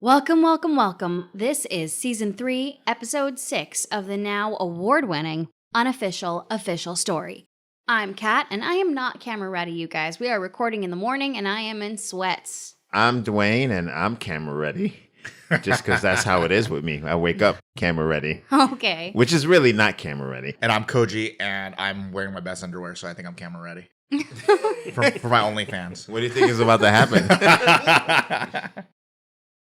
Welcome, welcome, welcome. This is Season 3, Episode 6 of the now award-winning, unofficial, official story. I'm Kat, and I am not camera ready, you guys. We are recording in the morning, and I am in sweats. I'm Dwayne, and I'm camera ready. Just because that's how it is with me. I wake up camera ready. Okay. Which is really not camera ready. And I'm Koji, and I'm wearing my best underwear, so I think I'm camera ready. for my OnlyFans. What do you think is about to happen?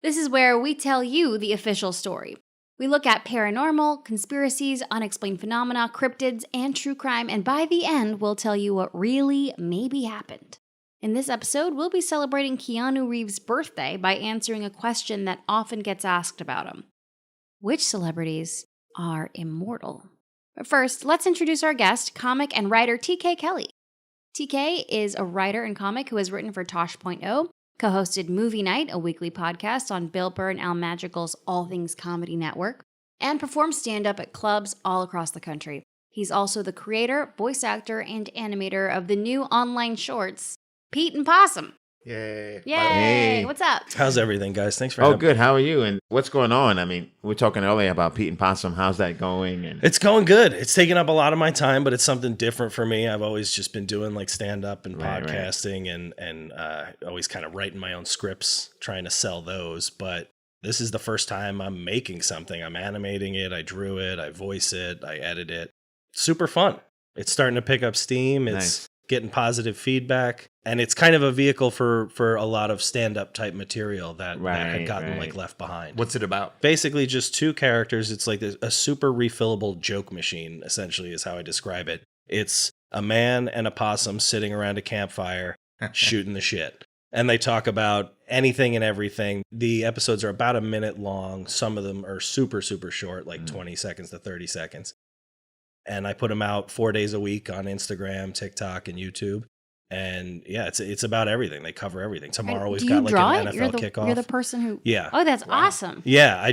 This is where we tell you the official story. We look at paranormal, conspiracies, unexplained phenomena, cryptids, and true crime, and by the end, we'll tell you what really maybe happened. In this episode, we'll be celebrating Keanu Reeves' birthday by answering a question that often gets asked about him. Which celebrities are immortal? But first, let's introduce our guest, comic and writer TK Kelly. TK is a writer and comic who has written for Tosh.0, co-hosted Movie Night, a weekly podcast on Bill Burr and Madrigal's All Things Comedy Network, and performs stand-up at clubs all across the country. He's also the creator, voice actor, and animator of the new online shorts, Pete and Possum. Yay. Yay! Hey. What's up? How's everything, guys? Thanks for having me. Good. How are you? And what's going on? I mean, we were talking earlier about Pete and Possum. How's that going? And It's going good. It's taking up a lot of my time, but it's something different for me. I've always just been doing like stand-up and Right. podcasting and always kind of writing my own scripts, trying to sell those. But this is the first time I'm making something. I'm animating it. I drew it. I voice it. I edit it. Super fun. It's starting to pick up steam. It's Nice. getting positive feedback. And it's kind of a vehicle for a lot of stand-up type material that had gotten like left behind. What's it about? Basically just two characters. It's like a super refillable joke machine, essentially, is how I describe it. It's a man and a possum sitting around a campfire shooting the shit. And they talk about anything and everything. The episodes are about a minute long. Some of them are super, super short, like 20 seconds to 30 seconds. And I put them out 4 days a week on Instagram, TikTok, and YouTube. And yeah, it's about everything. They cover everything. Tomorrow we've got like an NFL kickoff. You're the person who... Yeah. Oh, that's awesome. Yeah, I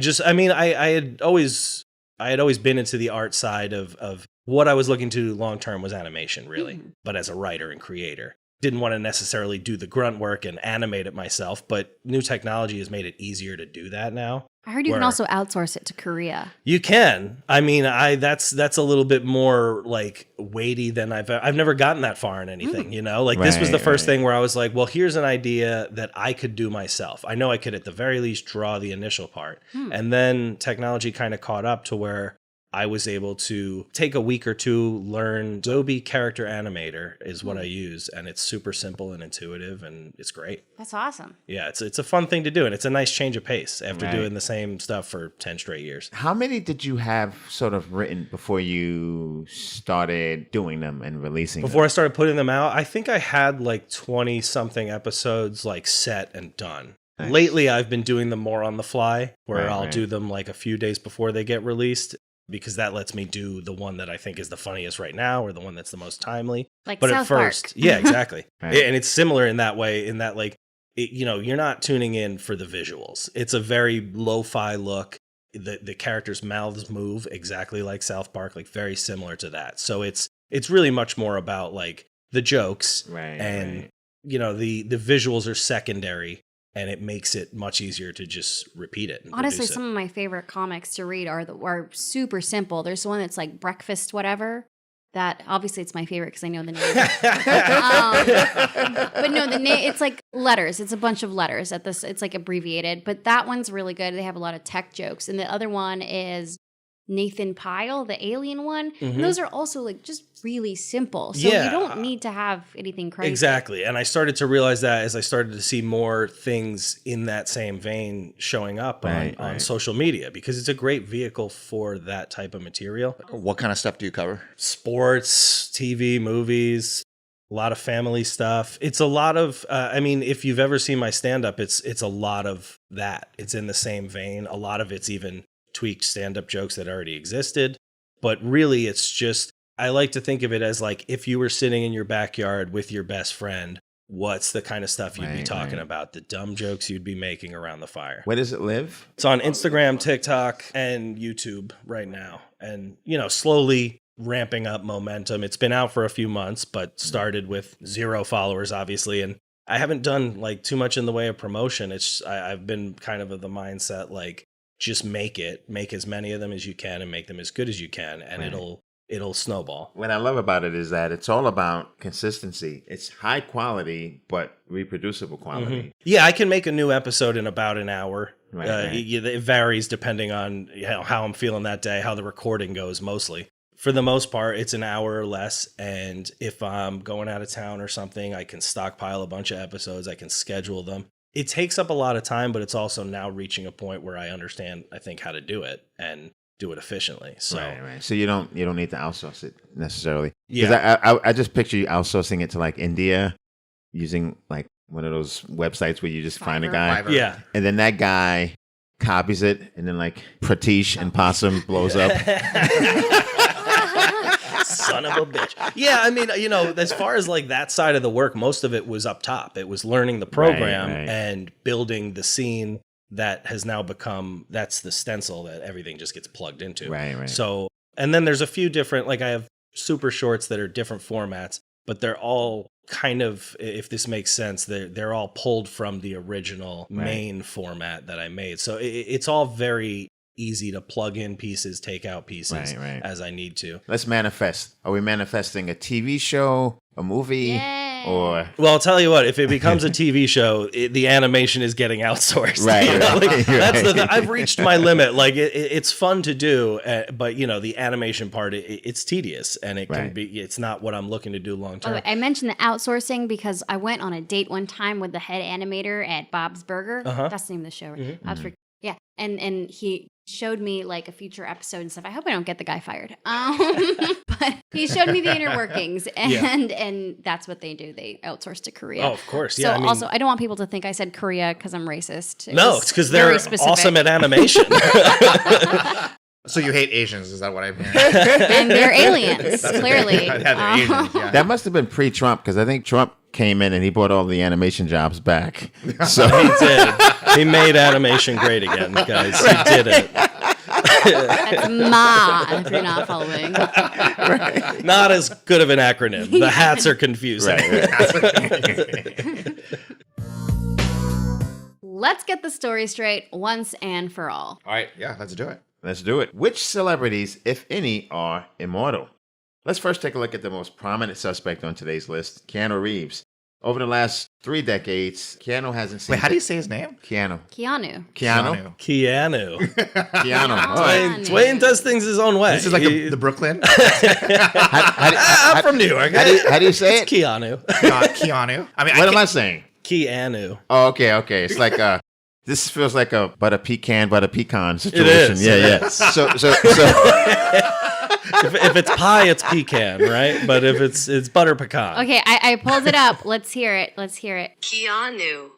had always been into the art side of what I was looking to do long term was animation, really. But as a writer and creator, didn't want to necessarily do the grunt work and animate it myself. But new technology has made it easier to do that now. I heard you can also outsource it to Korea. You can. I mean, that's a little bit more like weighty than I've never gotten that far in anything, you know? Like this was the first thing where I was like, well, here's an idea that I could do myself. I know I could at the very least draw the initial part. And then technology kind of caught up to where I was able to take a week or two, learn Adobe Character Animator is what I use. And it's super simple and intuitive and it's great. That's awesome. Yeah, it's a fun thing to do. And it's a nice change of pace after doing the same stuff for 10 straight years. how many did you have sort of written before you started doing them and releasing Before I them? started putting them out, I think I had like 20 something episodes like set and done. Nice. Lately, I've been doing them more on the fly where Right, I'll right. do them like a few days before they get released because that lets me do the one that I think is the funniest right now or the one that's the most timely. Like But South at first, Park. yeah, exactly. Right. And it's similar in that way, in that like, you're not tuning in for the visuals. It's a very lo-fi look. The characters' mouths move exactly like South Park, like very similar to that. So it's really much more about like the jokes and the visuals are secondary. And it makes it much easier to just repeat it. And Honestly, produce it. some of my favorite comics to read are super simple. There's one that's like breakfast whatever. That obviously it's my favorite because I know the name. But no, the name it's like letters. It's a bunch of letters at this. It's like abbreviated. But that one's really good. They have a lot of tech jokes, and the other one is Nathan Pyle, the alien one. And those are also like just really simple. So you don't need to have anything crazy. Exactly. And I started to realize that as I started to see more things in that same vein showing up on social media, because it's a great vehicle for that type of material. What kind of stuff do you cover? Sports, TV, movies, a lot of family stuff. It's a lot of, if you've ever seen my stand-up, it's a lot of that. It's in the same vein. A lot of it's even tweaked stand-up jokes that already existed. But really, it's just, I like to think of it as like if you were sitting in your backyard with your best friend, what's the kind of stuff you'd be talking about? The dumb jokes you'd be making around the fire. Where does it live? It's on Instagram, TikTok, and YouTube right now. And, slowly ramping up momentum. It's been out for a few months, but started with 0 followers, obviously. And I haven't done like too much in the way of promotion. I've been kind of the mindset like just make as many of them as you can and make them as good as you can, and it'll snowball. What I love about it is that it's all about consistency. It's high quality, but reproducible quality. Yeah, I can make a new episode in about an hour. Right. It varies depending on how I'm feeling that day, how the recording goes mostly. For the most part, it's an hour or less. And if I'm going out of town or something, I can stockpile a bunch of episodes. I can schedule them. It takes up a lot of time, but it's also now reaching a point where I understand, I think, how to do it and do it efficiently. So, Right. So you don't need to outsource it necessarily. Yeah. I just picture you outsourcing it to like India, using like one of those websites where you just find a guy, Fiverr. yeah. and then that guy copies it, and then like Pratish and Possum blows up. Son of a bitch. Yeah, I mean, as far as like that side of the work, most of it was up top. It was learning the program Right. and building the scene that has now become, that's the stencil that everything just gets plugged into. Right. So, and then there's a few different, like I have super shorts that are different formats, but they're all kind of, if this makes sense, they're all pulled from the original main format that I made. So it's all very easy to plug in pieces, take out pieces Right. as I need to. Let's manifest. Are we manifesting a TV show, a movie, Yay. or Well, I'll tell you what, if it becomes a TV show, the animation is getting outsourced. Right. That's the thing. I've reached my limit. Like it's fun to do, but the animation part, it's tedious, and it can be. It's not what I'm looking to do long term. Oh, I mentioned the outsourcing because I went on a date one time with the head animator at Bob's Burger. That's the name of the show. Right? Bob's Burger. Yeah, and he showed me like a future episode and stuff. I hope I don't get the guy fired. But he showed me the inner workings, and that's what they do. They outsource to Korea. Oh, of course. So Yeah. also, I don't want people to think I said Korea because I'm racist. No, it's because they're awesome at animation. So you hate Asians? Is that what I'm hearing? And they're aliens, clearly. Yeah, they're Asians, yeah. that must have been pre-Trump, because I think Trump came in and he brought all the animation jobs back. So He did. He made animation great again, guys. He did it. That's Ma, if you're not following. Not as good of an acronym. The hats are confusing. Let's get the story straight once and for all. All right, yeah, let's do it. let's do it. Which celebrities, if any, are immortal? Let's first take a look at the most prominent suspect on today's list, Keanu Reeves. Over the last 3 decades, Keanu hasn't seen... Wait, how do you say his name? Keanu. Keanu. Keanu. Keanu. Keanu. All right. Dwayne does things his own way. This is like the Brooklyn. I'm from New York. How do you say It's it? Keanu. Not Keanu. I mean, What am I saying? Keanu. Oh, okay. It's like this feels like a butter pecan situation. is. Yeah. So If it's pie, it's pecan, right? But if it's butter pecan. Okay, I pulled it up. Let's hear it. Keanu.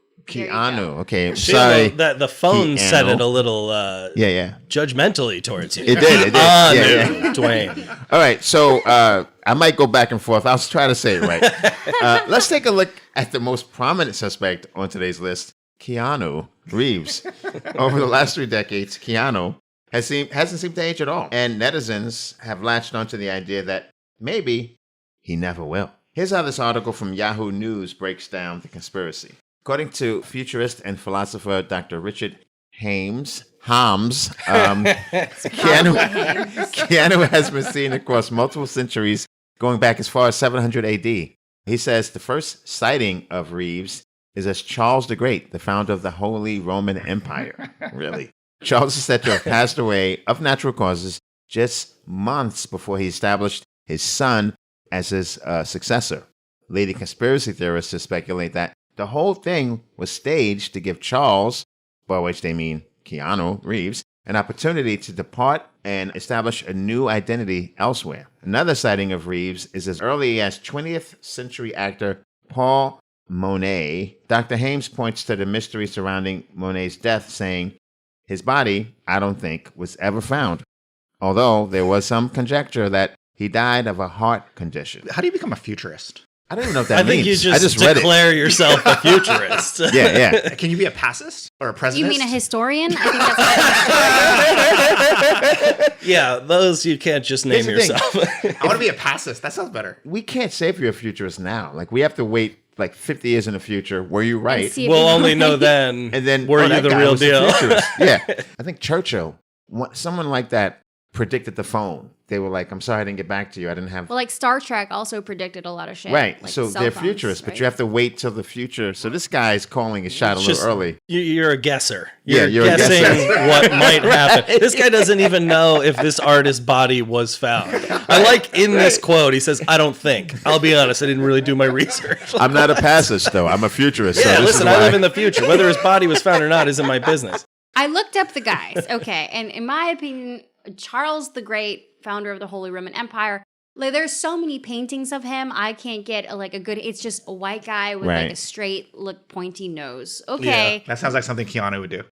Okay, See, sorry. the phone said it a little Yeah. judgmentally towards you. It did. Yeah. Dwayne. All right, so I might go back and forth. I'll try to say it right. Let's take a look at the most prominent suspect on today's list, Keanu Reeves. Over the last 3 decades, Keanu hasn't seemed to age at all. And netizens have latched onto the idea that maybe he never will. Here's how this article from Yahoo News breaks down the conspiracy. According to futurist and philosopher Dr. Richard Hams, Keanu has been seen across multiple centuries, going back as far as 700 AD. He says the first sighting of Reeves is as Charles the Great, the founder of the Holy Roman Empire. Really. Charles is said to have passed away of natural causes just months before he established his son as his successor. Leading conspiracy theorists speculate that the whole thing was staged to give Charles, by which they mean Keanu Reeves, an opportunity to depart and establish a new identity elsewhere. Another sighting of Reeves is as early as 20th century actor Paul Monet. Dr. Hames points to the mystery surrounding Monet's death, saying, his body, I don't think, was ever found, although there was some conjecture that he died of a heart condition. How do you become a futurist? I don't even know what that I means. think you I just read declare yourself a futurist. it. Yeah. Can you be a pacifist or a Do president? you mean a historian? I think that's Yeah, those you can't just name Here's the thing. yourself. I want to be a pacifist. That sounds better. We can't say if you're a futurist now. Like, we have to wait like 50 years in the future. Were you right? see if We'll you- only know then. And then were you that the guy real was deal? futurist. Yeah, I think Churchill, someone like that, predicted the phone. They were like, "I'm sorry, I didn't get back to you. I didn't have." Well, like Star Trek also predicted a lot of shit. Right, like so cell they're phones, futurists, but right? you have to wait till the future. So this guy's calling his shot a It's little just- early. You're a guesser. Yeah, you're a guessing guesser. what might happen. This guy doesn't even know if this artist's body was found. I like in this quote, he says, "I don't think." I'll be honest, I didn't really do my research. I'm not a pacifist, though. I'm a futurist. Yeah, so this listen, is I why. live in the future. Whether his body was found or not isn't my business. I looked up the guys, okay, and in my opinion, Charles the Great, founder of the Holy Roman Empire, like there's so many paintings of him, I can't get a good. It's just a white guy with like Right. a straight, pointy nose. Okay, That sounds like something Keanu would do.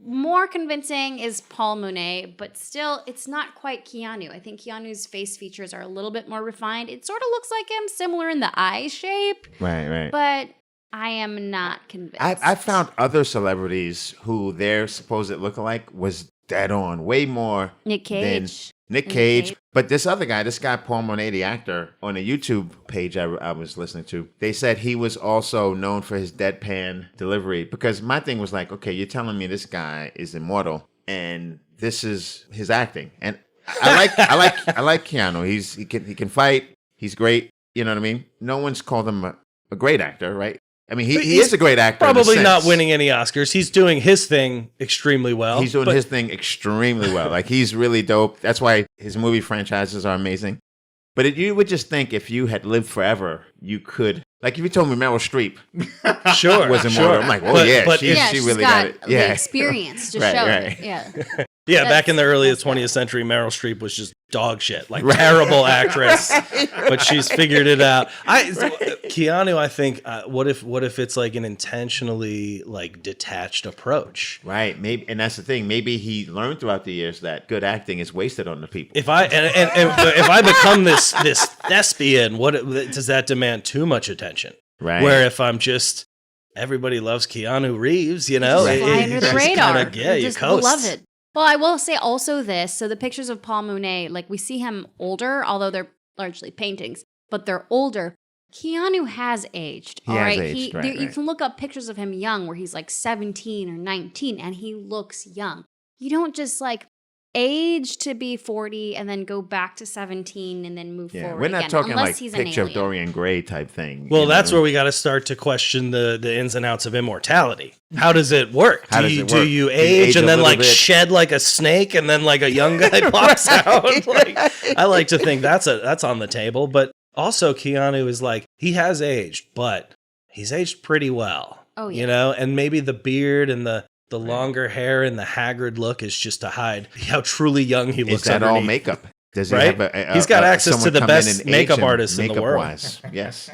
more convincing is Paul Monet, but still, it's not quite Keanu. I think Keanu's face features are a little bit more refined. It sort of looks like him, similar in the eye shape, Right. but I am not convinced. I found other celebrities who their supposed lookalike was dead on, way more Nick than Cage. Nick Cage. But this other guy, Paul Monet, the actor, on a YouTube page I was listening to, they said he was also known for his deadpan delivery. Because my thing was like, okay, you're telling me this guy is immortal, and this is his acting, and I like Keanu. He can fight. He's great. You know what I mean? No one's called him a great actor, right? I mean, he is a great actor. in a Probably not sense. winning any Oscars. He's doing his thing extremely well. He's doing but his thing extremely well. Like, he's really dope. That's why his movie franchises are amazing. But you would just think if you had lived forever, you could. Like, if you told me Meryl Streep Sure, was immortal, sure. I'm like, oh, But- yeah, but she, if- Yeah, she she's really got got it. the Yeah. experience to Right, show right. it. Yeah. Yeah, back in the early that's 20th century, Meryl Streep was just dog shit, like terrible actress, but she's figured it out. Keanu, I think, what if it's like an intentionally like detached approach? Right. Maybe, and that's the thing. Maybe he learned throughout the years that good acting is wasted on the people. If I and if I become this thespian, what does that demand too much attention? Right. Where if I'm just everybody loves Keanu Reeves, you know, Just fly under the just radar. kinda- yeah, you just coast. love it. Well, I will say also this. So the pictures of Paul Monet, like we see him older, although they're largely paintings, but they're older. Keanu has aged. He all has right. aged, right, You right. can look up pictures of him young where he's like 17 or 19 and he looks young. You don't just like age to be 40 and then go back to 17 and then move Yeah. forward We're not again, talking unless like he's an picture of alien. Dorian Gray type thing. Well, you know? that's where we got to start to question the its and outs of immortality. How does it work? How do does you it do work? you Do you age age and a then little like bit? shed like a snake and then like a young guy pops out? Like, I like to think that's on the table. But also Keanu is like he has aged, but he's aged pretty well. Oh, yeah. You know, and maybe the beard and the longer hair and the haggard look is just to hide how truly young he Is looks. that all underneath. makeup? Does he Right? have He's got access to someone the come in best and makeup age him artists in the world. makeup-wise? Yes.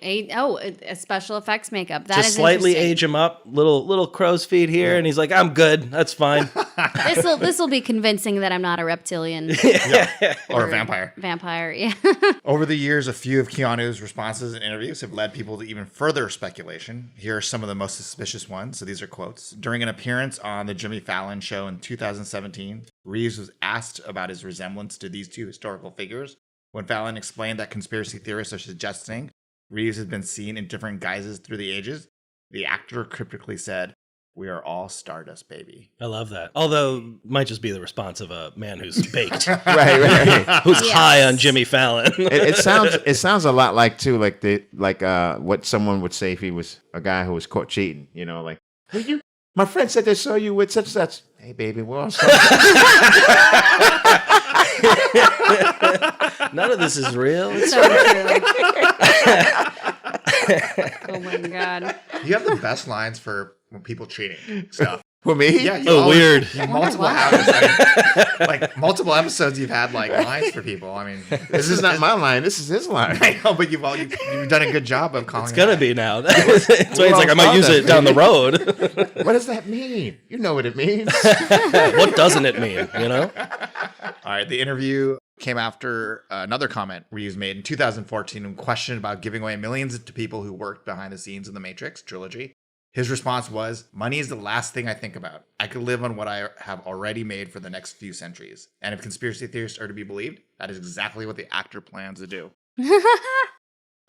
A special effects makeup. That Just is slightly interesting. age him up, little crow's feet here, and he's like, "I'm good, that's fine." This will be convincing that I'm not a reptilian Or a vampire. Vampire, yeah. Over the years, a few of Keanu's responses in interviews have led people to even further speculation. Here are some of the most suspicious ones. So these are quotes. During an appearance on the Jimmy Fallon show in 2017, Reeves was asked about his resemblance to these two historical figures. When Fallon explained that conspiracy theorists are suggesting Reeves has been seen in different guises through the ages, the actor cryptically said, "We are all Stardust, baby." I love that. Although, might just be the response of a man who's baked, right. who's Yes. high on Jimmy Fallon. It sounds a lot like too like what someone would say if he was a guy who was caught cheating. You know, like, hey, my friend said they saw you with such and such. Hey, baby, we're all None of this is real. So true. Oh my god. You have the best lines for when people cheating stuff. for me. Yeah, you Oh, always- weird. You have Wonder multiple why. habits. I mean, like multiple episodes, you've had like lines for people. I mean, This is not my line. This is his line. I know, but you've done a good job of calling. It's it gonna out. be now. That's why he's like, I might use it down the road. What does that mean? You know what it means. What doesn't it mean? You know? All right, the interview came after another comment Reeves made in 2014 when questioned about giving away millions to people who worked behind the scenes in the Matrix trilogy. His response was, "Money is the last thing I think about. I could live on what I have already made for the next few centuries. And if conspiracy theorists are to be believed, that is exactly what the actor plans to do."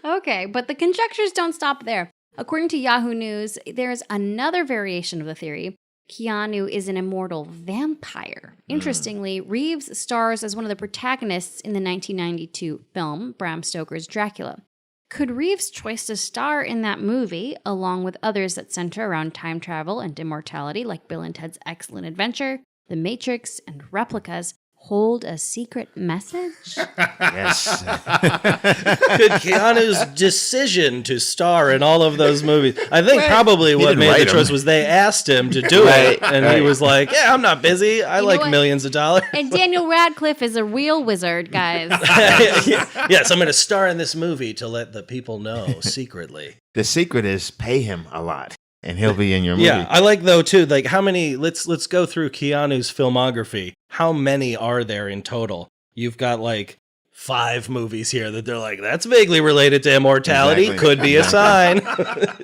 Okay, but the conjectures don't stop there. According to Yahoo News, there's another variation of the theory. Keanu is an immortal vampire. Interestingly, Reeves stars as one of the protagonists in the 1992 film Bram Stoker's Dracula. Could Reeves' choice to star in that movie, along with others that center around time travel and immortality like Bill and Ted's Excellent Adventure, The Matrix, and Replicas, hold a secret message? Yes. Could Keanu's decision to star in all of those movies? I think probably what didn't made the write 'em. choice was they asked him to do it, and he was like, "Yeah, I'm not busy. I know like what? millions of dollars." And Daniel Radcliffe is a real wizard, guys. Yes, I'm going to star in this movie to let the people know secretly. The secret is pay him a lot, and he'll be in your movie. Yeah, I like though too. Like, how many? Let's go through Keanu's filmography. How many are there in total? You've got like 5 movies here that they're like, that's vaguely related to immortality. Exactly. Could be a sign.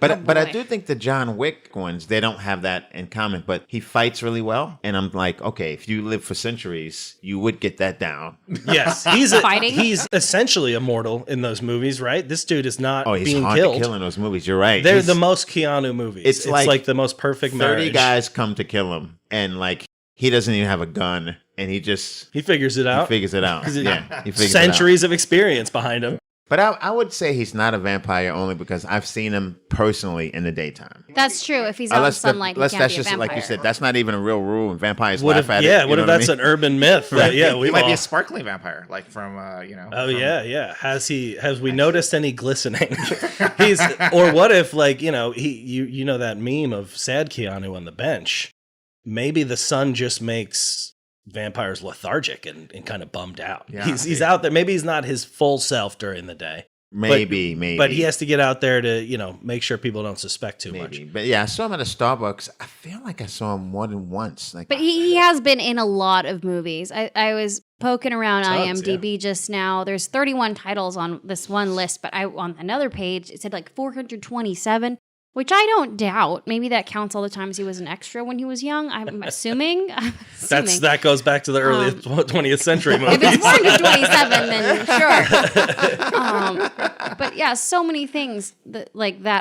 But I do think the John Wick ones, they don't have that in common, but he fights really well. And I'm like, okay, if you live for centuries, you would get that down. Yes, Fighting? he's essentially immortal in those movies, right? This dude is not Oh, he's being hard killed. to kill in those movies. You're right. They're He's- the most Keanu movies. It's It's like like the most perfect 30 marriage. guys come to kill him, and like he doesn't even have a gun, and he just He figures it he out. figures it out. Yeah, he figures Centuries of experience behind him. it out. But I would say he's not a vampire only because I've seen him personally in the daytime. That's true. If he's out in sunlight, he can't that's be a just vampire. like you said. That's not even a real rule, and vampires What laugh if, at it. yeah, you what know if that's I mean? an urban myth? That, yeah, we He might be all. a sparkling vampire, like from Oh yeah. Has we noticed any glistening? Or what if you know that meme of sad Keanu on the bench? Maybe the sun just makes vampires lethargic and kind of bummed out. Yeah. He's out there. Maybe he's not his full self during the day. Maybe. But he has to get out there to, make sure people don't suspect too much. Maybe. But yeah, I saw him at a Starbucks. I feel like I saw him more than once. Like, But he has been in a lot of movies. I was poking around Tons, IMDb just now. There's 31 titles on this one list, but on another page, it said like 427, which I don't doubt. Maybe that counts all the times he was an extra when he was young. I'm assuming. That goes back to the early 20th century movies. If it's 427, then sure. But yeah, so many things that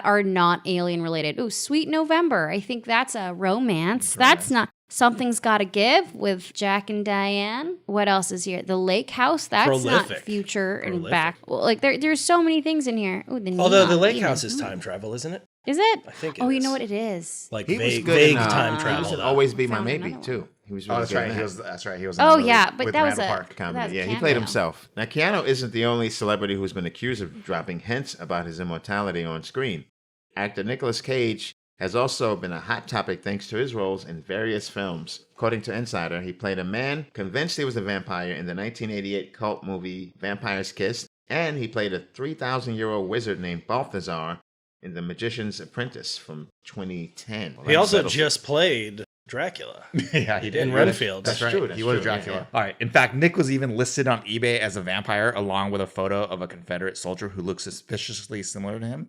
are not alien related. Ooh, Sweet November. I think that's a romance. That's not Something's Gotta Give with Jack and Diane. What else is here? The Lake House. That's not Prolific. future and Prolific. back. Well, there's so many things in here. Ooh, Although the Neon Lake Demon. House is time travel, isn't it? Is it? I think it Oh, you is. know what it is. Like he was vague, good vague in, time He travel. was in though. Always Be My Found Maybe another too. He was Oh, really that's good right. in that. That's right. He was. In Oh, the movie yeah, but with that was Randall a- Park. Comedy. That's Yeah, he cameo. played himself. Now, Keanu isn't the only celebrity who's been accused of dropping hints about his immortality on screen. Actor Nicolas Cage has also been a hot topic thanks to his roles in various films. According to Insider, he played a man convinced he was a vampire in the 1988 cult movie Vampire's Kiss, and he played a 3,000-year-old wizard named Balthazar in The Magician's Apprentice from 2010. He also just played Dracula Yeah, he did. in Renfield. That's right. true, that's He was true, Dracula. yeah. All right. In fact, Nick was even listed on eBay as a vampire, along with a photo of a Confederate soldier who looks suspiciously similar to him.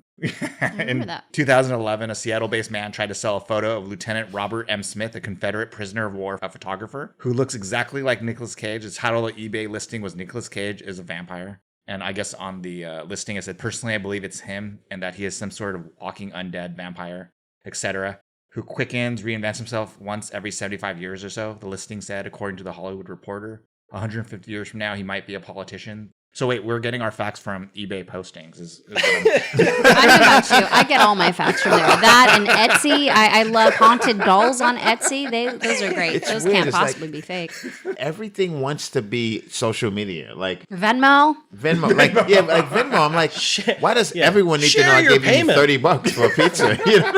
remember In that. 2011, a Seattle-based man tried to sell a photo of Lieutenant Robert M. Smith, a Confederate prisoner of war, a photographer who looks exactly like Nicolas Cage. His title of the eBay listing was "Nicolas Cage is a Vampire." And I guess on the listing, it said, "Personally, I believe it's him, and that he is some sort of walking undead vampire, etc." who quickens, reinvents himself once every 75 years or so, the listing said, according to the Hollywood Reporter. 150 years from now, he might be a politician. So wait, we're getting our facts from eBay postings. I know about you. I get all my facts from there. That and Etsy. I love haunted dolls on Etsy. Those are great. It's Those weird. can't It's like- possibly be fake. Everything wants to be social media. Like Venmo. Venmo. Like Venmo. I'm like, why does everyone need to know Share I your gave you payment. $30 for a pizza? You know?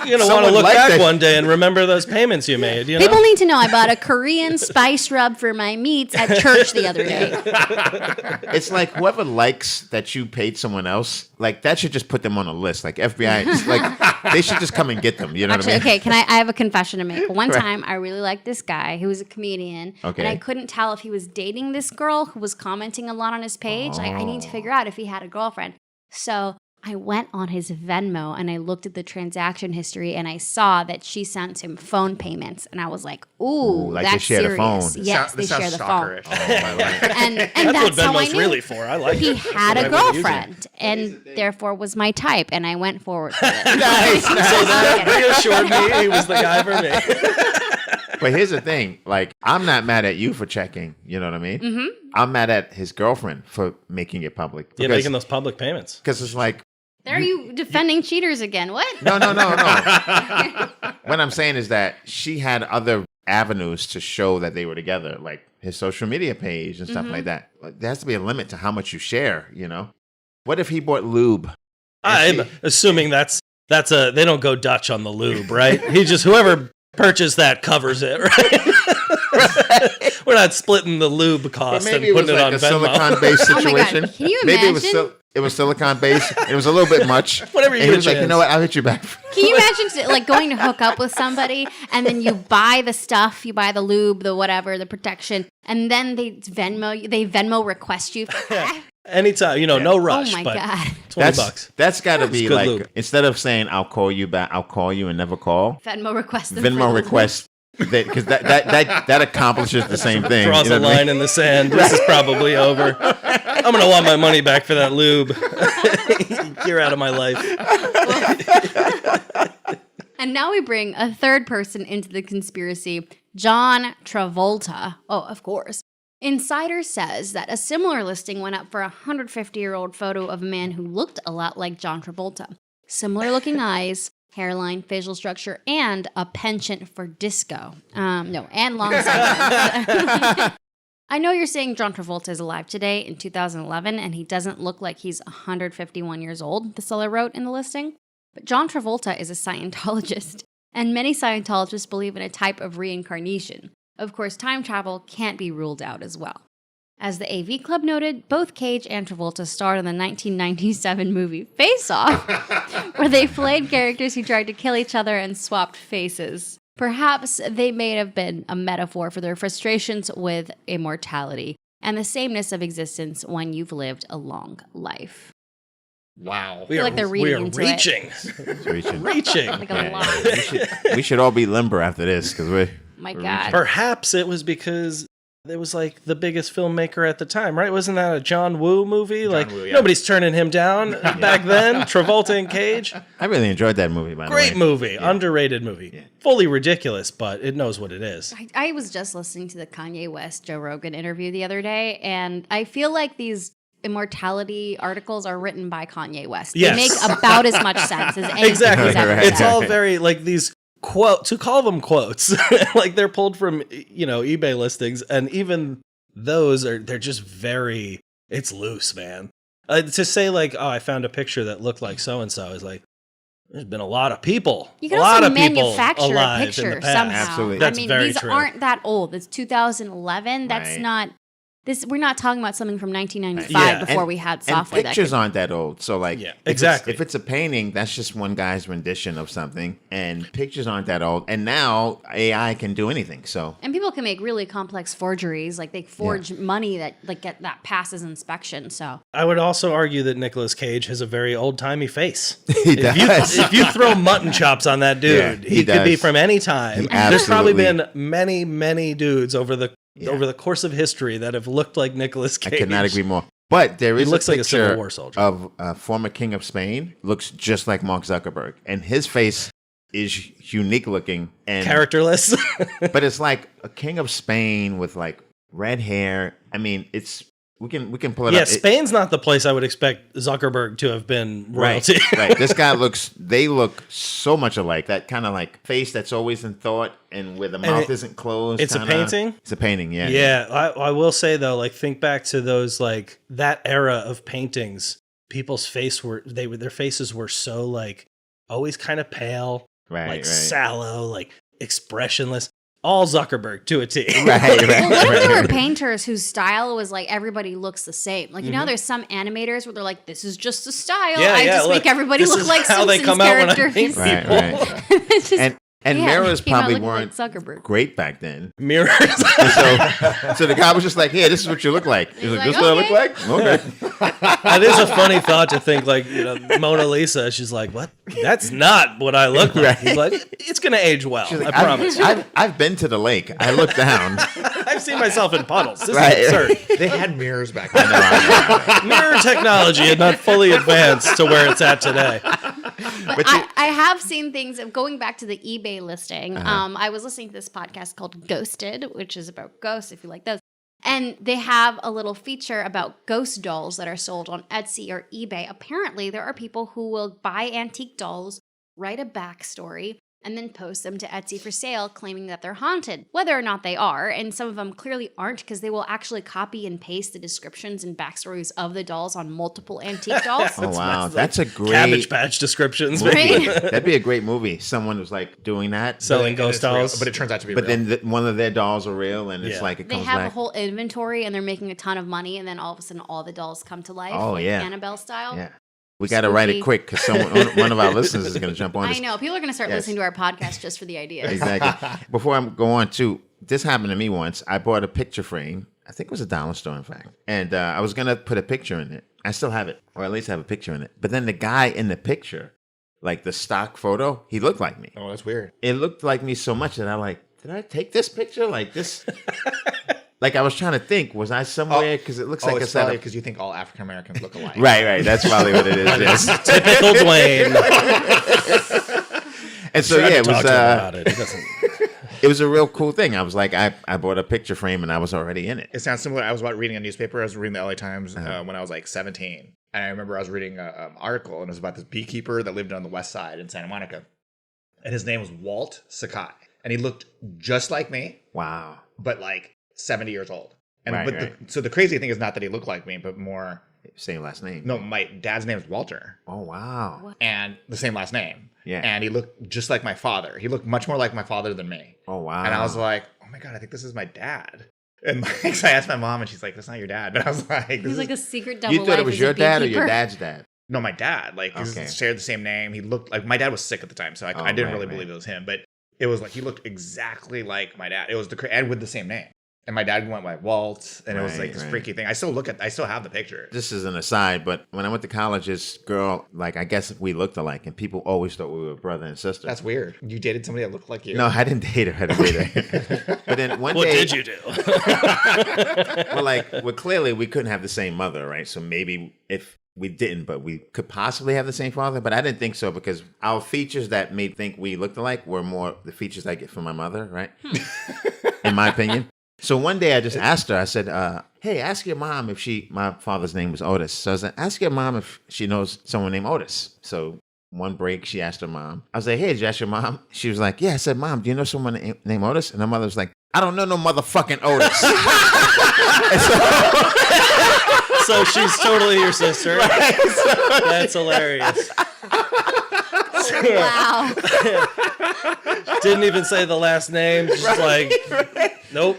You're going to want to Someone look liked back it. one day and remember those payments you made. You know? People need to know I bought a Korean spice rub for my meats at church the other day. It's like whoever likes that you paid someone else, like that should just put them on a list. Like FBI, just, like they should just come and get them. You know Actually, what I mean? okay, I have a confession to make. One Right. time, I really liked this guy who was a comedian, Okay. and I couldn't tell if he was dating this girl who was commenting a lot on his page. I need to figure out if he had a girlfriend. So I went on his Venmo and I looked at the transaction history and I saw that she sent him phone payments. And I was like, ooh, like they that's share the serious. phone. Yes, they This share sounds the phone. stalkerish. And That's that's how what I Venmo's knew. really for. I like He it. had a That's why I would use it. girlfriend and therefore was my type. And I went forward with it. Nice, So that reassured me he was the guy for me. But here's the thing, like, I'm not mad at you for checking, you know what I mean? Mm-hmm. I'm mad at his girlfriend for making it public. Yeah, making those public payments. Because it's like, There you defending cheaters again. What? no. What I'm saying is that she had other avenues to show that they were together, like his social media page and stuff like that. Like, there has to be a limit to how much you share, you know? What if he bought lube? I'm assuming that's a they don't go Dutch on the lube, right? He just whoever purchased that covers it, right? We're not splitting the lube cost and Maybe it was putting it like on a Venmo. silicone-based Oh my God. situation. Can you Maybe imagine? it was silicone-based. It was a little bit much. Whatever you And he get a was like, you chance. know what? I'll hit you back. Can you imagine like going to hook up with somebody and then you buy the stuff, you buy the lube, the whatever, the protection, and then they Venmo request you for that? Anytime, no rush. Oh my but God. $20. That's got to be good like, lube. instead of saying, I'll call you back, I'll call you and never call. Venmo request. them Venmo for the request. Because that accomplishes the same thing. Draws you know a what I mean? line in the sand. This is probably over. I'm gonna want my money back for that lube. You're out of my life. And now we bring a third person into the conspiracy, John Travolta. Oh, of course. Insider says that a similar listing went up for a 150-year-old photo of a man who looked a lot like John Travolta. Similar looking eyes, hairline, facial structure, and a penchant for disco. And long sideburns. I know you're saying John Travolta is alive today in 2011, and he doesn't look like he's 151 years old, the seller wrote in the listing. But John Travolta is a Scientologist, and many Scientologists believe in a type of reincarnation. Of course, time travel can't be ruled out as well. As the AV Club noted, both Cage and Travolta starred in the 1997 movie Face Off, where they played characters who tried to kill each other and swapped faces. Perhaps they may have been a metaphor for their frustrations with immortality and the sameness of existence when you've lived a long life. Wow. We feel are, like they're reading we are into it. reaching. It's reaching. Reaching. Like a Yeah. lot. We should all be limber after this because we're. My We're God. Perhaps it was because it was like the biggest filmmaker at the time, right? Wasn't that a John Woo movie? Woo, yeah. Nobody's turning him down back then. Travolta and Cage. I really enjoyed that movie, by the way. Great movie. Underrated movie. Fully ridiculous, but it knows what it is. I was just listening to the Kanye West Joe Rogan interview the other day, and I feel like these immortality articles are written by Kanye West. Yes. They make about as much sense as anything Exactly. he's ever Right. It's said. all very like these quote to call them quotes like they're pulled from eBay listings, and even those they're just very it's loose, man. To say like, oh, I found a picture that looked like so and so is like there's been a lot of people, You a can lot also of people manufacture a alive in picture the past. somehow. Absolutely. That's I mean, very these true. aren't that old. It's 2011. That's Right. not this. We're not talking about something from 1995 Yeah. before And- we had And software. pictures aren't that old. So, like, Yeah, if it's- exactly. If it's a painting, that's just one guy's rendition of something. And pictures aren't that old. And now AI can do anything. So, And people can make really complex forgeries, like they forge money that that passes inspection. So I would also argue that Nicolas Cage has a very old-timey face. He does. If you throw mutton chops on that dude, Yeah, he he could be does. from any time. He There's probably absolutely- been many, many dudes over the course of history that have looked like Nicolas I Cage. could not agree more. But there He is looks a like a Civil picture War soldier. of a former king of Spain. Looks just like Mark Zuckerberg. And his face is unique looking. And Characterless. but it's like a king of Spain with like red hair. I mean, it's we can pull it Yeah, up. Spain's not the place I would expect Zuckerberg to have been royalty. Right. This guy they look so much alike. That kind of like face that's always in thought and where the mouth isn't closed. it's a kinda. painting? It's a painting, yeah. Yeah, I will say though, like think back to those like that era of paintings. People's their faces were so like always kind of pale, Right, like right. sallow, like expressionless. All Zuckerberg to a T. Right, right. well, what if there were right. painters whose style was like everybody looks the same? Like, you know, there's some animators where they're like, this is just a style. Yeah, I yeah, just look, make everybody this look is like how they Simpsons come out when I characters. paint Right, people. right. It's just, And And Yeah, mirrors he came out probably looking weren't like Zuckerberg. great back then. Mirrors. So the guy was just like, "Hey, this is what you look like." He's like, like, "This is what I look okay. like." Okay. That is a funny thought to think, like, Mona Lisa, she's like, what? That's not what I look like. Right. He's like, it's going to age well. She's like, I promise. I've been to the lake. I look down. I've seen myself in puddles. This Right. is absurd. They had mirrors back then. Mirror technology had not fully advanced to where it's at today. But I have seen things going back to the eBay listing. I was listening to this podcast called Ghosted, which is about ghosts, if you like those. And they have a little feature about ghost dolls that are sold on Etsy or eBay. Apparently, there are people who will buy antique dolls, write a backstory, and then post them to Etsy for sale, claiming that they're haunted, whether or not they are. And some of them clearly aren't, because they will actually copy and paste the descriptions and backstories of the dolls on multiple antique dolls. oh wow, nice. that's a great Cabbage Patch descriptions. movie. Right? That'd be a great movie. Someone was like doing that, Selling And ghost it's real, dolls. but it turns out to be but real. then one of their dolls are real, and it's Yeah. like it They comes have back. a whole inventory and they're making a ton of money, and then all of a sudden all the dolls come to life. Oh, like yeah. Annabelle style. Yeah, we got to write it Spooky. quick because one of our listeners is going to jump on. I this. know. People are going to start Yes. listening to our podcast just for the ideas. Exactly. Before I go on too, this happened to me once. I bought a picture frame. I think it was a dollar store, in fact. And I was going to put a picture in it. I still have it, or at least have a picture in it. But then the guy in the picture, like the stock photo, he looked like me. Oh, that's weird. It looked like me so much that I like, did I take this picture? Like this? Like I was trying to think, was I somewhere? Because it looks like it's a setup. probably because you think all African Americans look alike. Right. That's probably what it is. Yes. Typical Dwayne. And so, Tried yeah, to talk to him about it. He doesn't. it was a real cool thing. I was like, I bought a picture frame and I was already in it. It sounds similar. I was about reading a newspaper. I was reading the LA Times when I was like 17. And I remember I was reading an article, and it was about this beekeeper that lived on the west side in Santa Monica. And his name was Walt Sakai. And he looked just like me, Wow. but like 70 years old. And Right. So the crazy thing is not that he looked like me, but more, Same last name. no, my dad's name is Walter, Oh, wow. and the same last name. Yeah. And he looked just like my father. He looked much more like my father than me. Oh, wow. And I was like, oh my God, I think this is my dad. And like, so I asked my mom, and she's like, that's not your dad. But I was like, this He's is like a secret double You thought life it was as your a dad or beekeeper. your dad's dad? no, my dad. Like, he Okay. shared the same name. He looked like, my dad was sick at the time, so I didn't right, really right. believe it was him. But it was like, he looked exactly like my dad. It was and with the same name. And my dad went by Walt, and it was Right, like this right. freaky thing. I still have the picture. This is an aside, but when I went to college, this girl, like, I guess we looked alike, and people always thought we were brother and sister. That's weird. You dated somebody that looked like you. No, I didn't date her. I didn't date her. But then one What day, did you do? well, clearly we couldn't have the same mother, right? So maybe if we didn't, but we could possibly have the same father. But I didn't think so, because our features that made think we looked alike were more the features I get from my mother, right? In my opinion. So one day I just asked her, I said, hey, ask your mom if my father's name was Otis. So I said, ask your mom if she knows someone named Otis. So one break, she asked her mom. I was like, hey, did you ask your mom? She was like, yeah. I said, Mom, do you know someone named Otis? And her mother was like, I don't know no motherfucking Otis. So she's totally your sister. Right? So- That's hilarious. Wow. Didn't even say the last name. Just like, nope.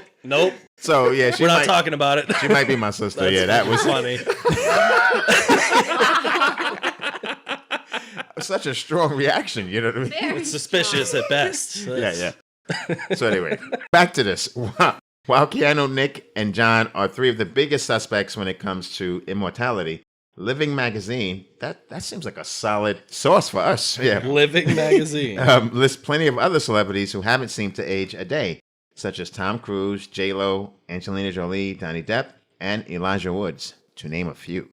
So yeah, We're not talking about it. She might be my sister. Yeah, that was funny. such a strong reaction. You know what I mean? Very It's suspicious at best. Yeah. So anyway, back to this. While Keanu, Nick, and John are three of the biggest suspects when it comes to immortality, Living Magazine, that seems like a solid source for us. Yeah. Living magazine. Lists plenty of other celebrities who haven't seemed to age a day, such as Tom Cruise, J-Lo, Angelina Jolie, Johnny Depp, and Elijah Woods, to name a few.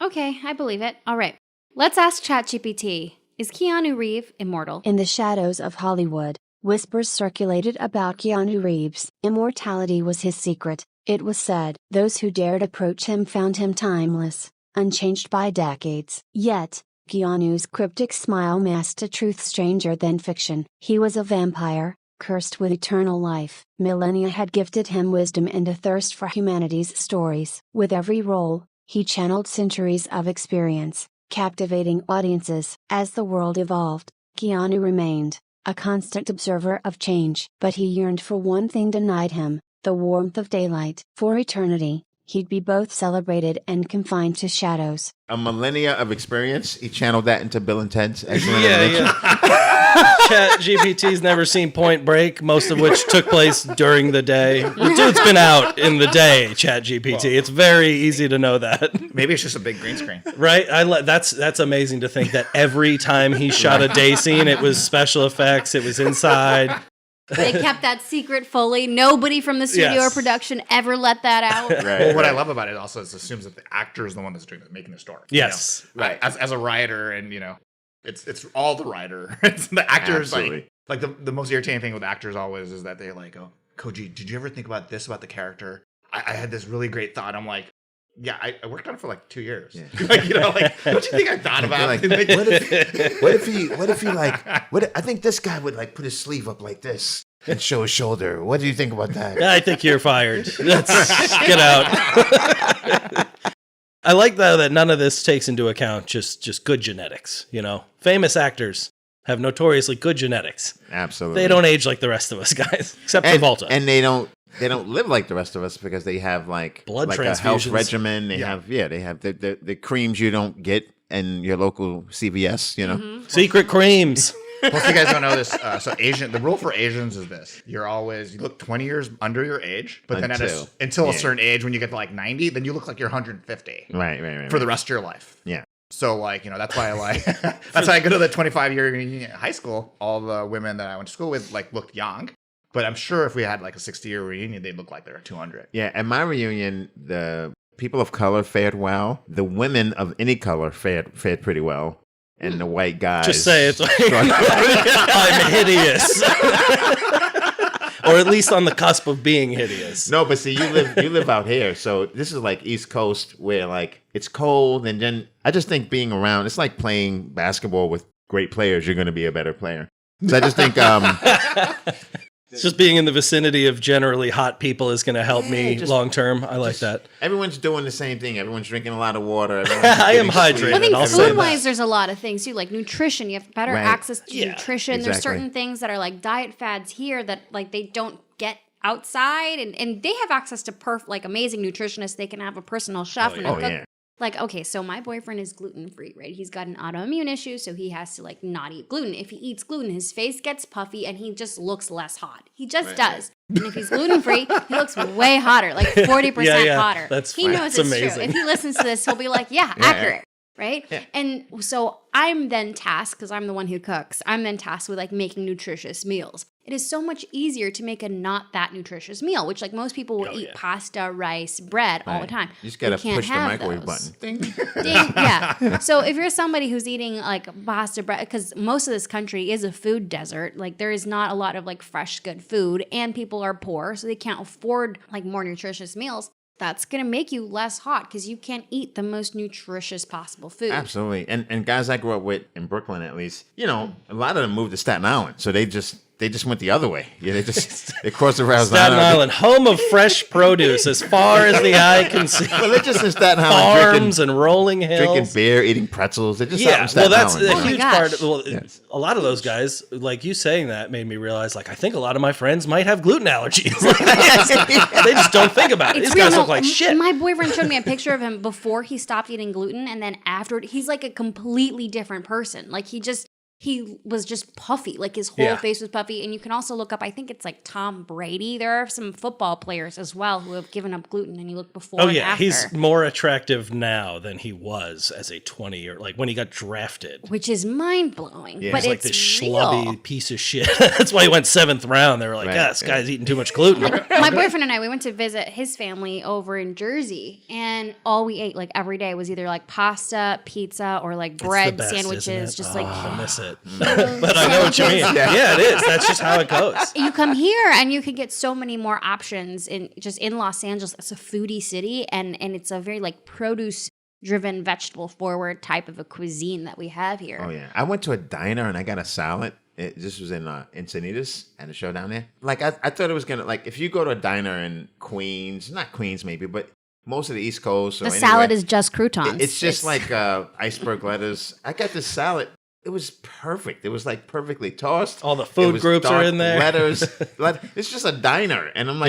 Okay, I believe it. All right. Let's ask ChatGPT. Is Keanu Reeves immortal? In the shadows of Hollywood, whispers circulated about Keanu Reeves. Immortality was his secret, it was said. Those who dared approach him found him timeless, unchanged by decades. Yet, Keanu's cryptic smile masked a truth stranger than fiction. He was a vampire, cursed with eternal life. Millennia had gifted him wisdom and a thirst for humanity's stories. With every role, he channeled centuries of experience, captivating audiences. As the world evolved, Keanu remained a constant observer of change. But he yearned for one thing denied him, the warmth of daylight. For eternity, he'd be both celebrated and confined to shadows. A millennia of experience. He channeled that into Bill and Ted's Excellent Yeah, Adventure. yeah. Chat GPT's never seen Point Break, most of which took place during the day. The dude's been out in the day, Chat GPT. It's very easy to know that. Maybe it's just a big green screen. Right? That's amazing to think that every time he shot a day scene, it was special effects, it was inside. They kept that secret fully. Nobody from the studio or production ever let that out. Well, what I love about it also is it assumes that the actor is the one that's making the story. Yes. You know? Right. As a writer, and it's all the writer. It's the actors. Like the most irritating thing with actors always is that they're like, oh, Koji, did you ever think about this about the character? I had this really great thought. I'm like, yeah, I worked on it for like 2 years. Yeah. Don't you think I thought about it? What if he I think this guy would like put his sleeve up like this and show his shoulder. What do you think about that? I think you're fired. Let's get out. I like though that none of this takes into account just good genetics. Famous actors have notoriously good genetics. Absolutely. They don't age like the rest of us guys, except Travolta. And they don't live like the rest of us because they have blood like a health regimen. They have the creams you don't get in your local CVS. Mm-hmm. Secret creams. Most of you guys don't know this. So the rule for Asians is this: you look 20 years under your age, but then until a certain age, when you get to like 90, then you look like you're 150. Right. For the rest of your life. Yeah. So that's why that's why I go to the 25-year reunion at high school. All the women that I went to school with looked young. But I'm sure if we had like a 60-year reunion, they'd look like they're 200. Yeah, at my reunion, the people of color fared well. The women of any color fared pretty well. And the white guys... Just say it. I'm hideous. Or at least on the cusp of being hideous. No, but see, you live out here. So this is like East Coast where like it's cold. And then I just think being around, it's like playing basketball with great players. You're going to be a better player. So I just think... just being in the vicinity of generally hot people is going to help me long term. I like that. Everyone's doing the same thing. Everyone's drinking a lot of water. I am hydrated. I think food-wise, there's a lot of things too, like nutrition. You have better access to nutrition. Exactly. There's certain things that are like diet fads here that like they don't get outside, and they have access to amazing nutritionists. They can have a personal chef and a cook. Yeah. Like, okay, so my boyfriend is gluten-free, right? He's got an autoimmune issue, so he has to, not eat gluten. If he eats gluten, his face gets puffy, and he just looks less hot. He just does. And if he's gluten-free, he looks way hotter, like 40% hotter. He knows it's true. If he listens to this, he'll be like, accurate. Right? Yeah. And so I'm then tasked, because I'm the one who cooks, I'm then tasked with making nutritious meals. It is so much easier to make a not that nutritious meal, which most people will eat pasta, rice, bread all the time. You just got to push the microwave button. Ding. Ding. Yeah. So if you're somebody who's eating pasta, bread, because most of this country is a food desert, there is not a lot of fresh, good food, and people are poor, so they can't afford more nutritious meals. That's going to make you less hot because you can't eat the most nutritious possible food. Absolutely. And guys I grew up with in Brooklyn, at least, a lot of them moved to Staten Island. So they just went the other way. Yeah, they crossed around Staten Island, home of fresh produce as far as the eye can see. Well, they're just in Staten Island farms and rolling hills, drinking beer, eating pretzels. They're just out in Staten that's Island. a huge part. A lot of those guys, like you saying that, made me realize, I think a lot of my friends might have gluten allergies. They just don't think about it. These guys look like shit. My boyfriend showed me a picture of him before he stopped eating gluten, and then afterward, he's a completely different person. He was just puffy. His whole face was puffy. And you can also look up, I think it's Tom Brady. There are some football players as well who have given up gluten, and you look before and after. He's more attractive now than he was as a 20-year, when he got drafted. Which is mind-blowing. Yeah. But he's this schlubby piece of shit. That's why he went 7th round. They were like, this guy's eating too much gluten. My boyfriend and I, we went to visit his family over in Jersey, and all we ate every day was either pasta, pizza, or bread sandwiches. Just I miss it. But I know what you mean. Yeah, it is. That's just how it goes. You come here and you can get so many more options in Los Angeles. It's a foodie city, and it's a very produce-driven, vegetable-forward type of a cuisine that we have here. Oh yeah, I went to a diner and I got a salad. This was in Encinitas and a show down there. I thought it was gonna if you go to a diner in Queens, not Queens maybe, but most of the East Coast. The salad is just croutons. It's just iceberg lettuce. I got this salad. It was perfect. It was perfectly tossed. All the food groups are in there. Letters. It's just a diner. And I'm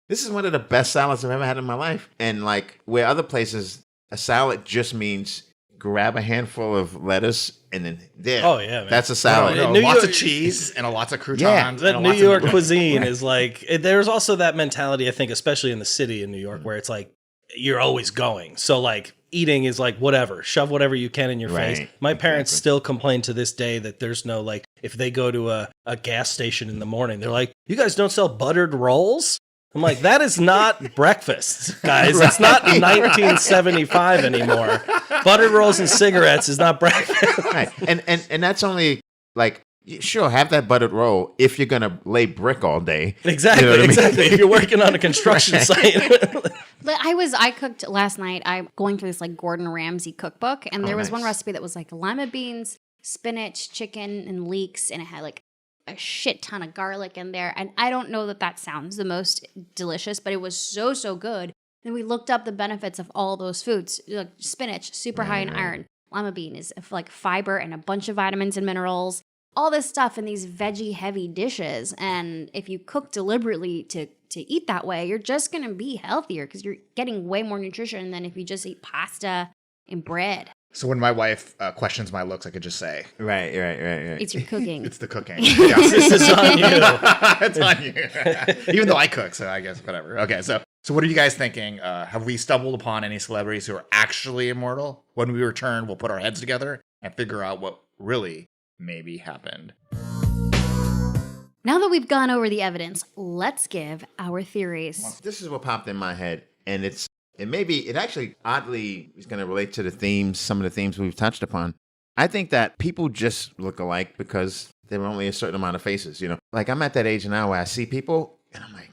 this is one of the best salads I've ever had in my life. And where other places, a salad just means grab a handful of lettuce and then there. Oh, yeah, man. That's a salad. No, No, New lots York- of cheese and lots of croutons. Yeah, and That New lots York of cuisine is like, there's also that mentality, I think, especially in the city in New York, where it's like, you're always going. So like eating is like whatever, shove whatever you can in your Right, face. My parents exactly. still complain to this day that there's no like, if they go to a gas station in the morning, they're like, you guys don't sell buttered rolls? I'm like, that is not breakfast, guys. It's not 1975 anymore. Buttered rolls and cigarettes is not breakfast. Right. And that's only like, sure, have that buttered roll if you're going to lay brick all day. Exactly, You know what I mean? exactly. If you're working on a construction site. I cooked last night. I'm going through this like Gordon Ramsay cookbook, and there was one nice. recipe that was like lima beans, spinach, chicken, and leeks, and it had like a shit ton of garlic in there. And I don't know that sounds the most delicious, but it was so good. Then we looked up the benefits of all those foods. Like spinach, super high in iron. Lima bean is like fiber and a bunch of vitamins and minerals. All this stuff in these veggie heavy dishes. And if you cook deliberately to eat that way, you're just going to be healthier because you're getting way more nutrition than if you just eat pasta and bread. So when my wife questions my looks, I could just say, Right. It's your cooking. it's the cooking. Yeah. This is on you. It's on you. Even though I cook, so I guess whatever. Okay, so what are you guys thinking? Have we stumbled upon any celebrities who are actually immortal? When we return, we'll put our heads together and figure out what really maybe happened. Now that we've gone over the evidence, let's give our theories. This is what popped in my head, and it actually oddly is going to relate to some of the themes we've touched upon. I think that people just look alike because there are only a certain amount of faces, you know? Like I'm at that age now where I see people and I'm like,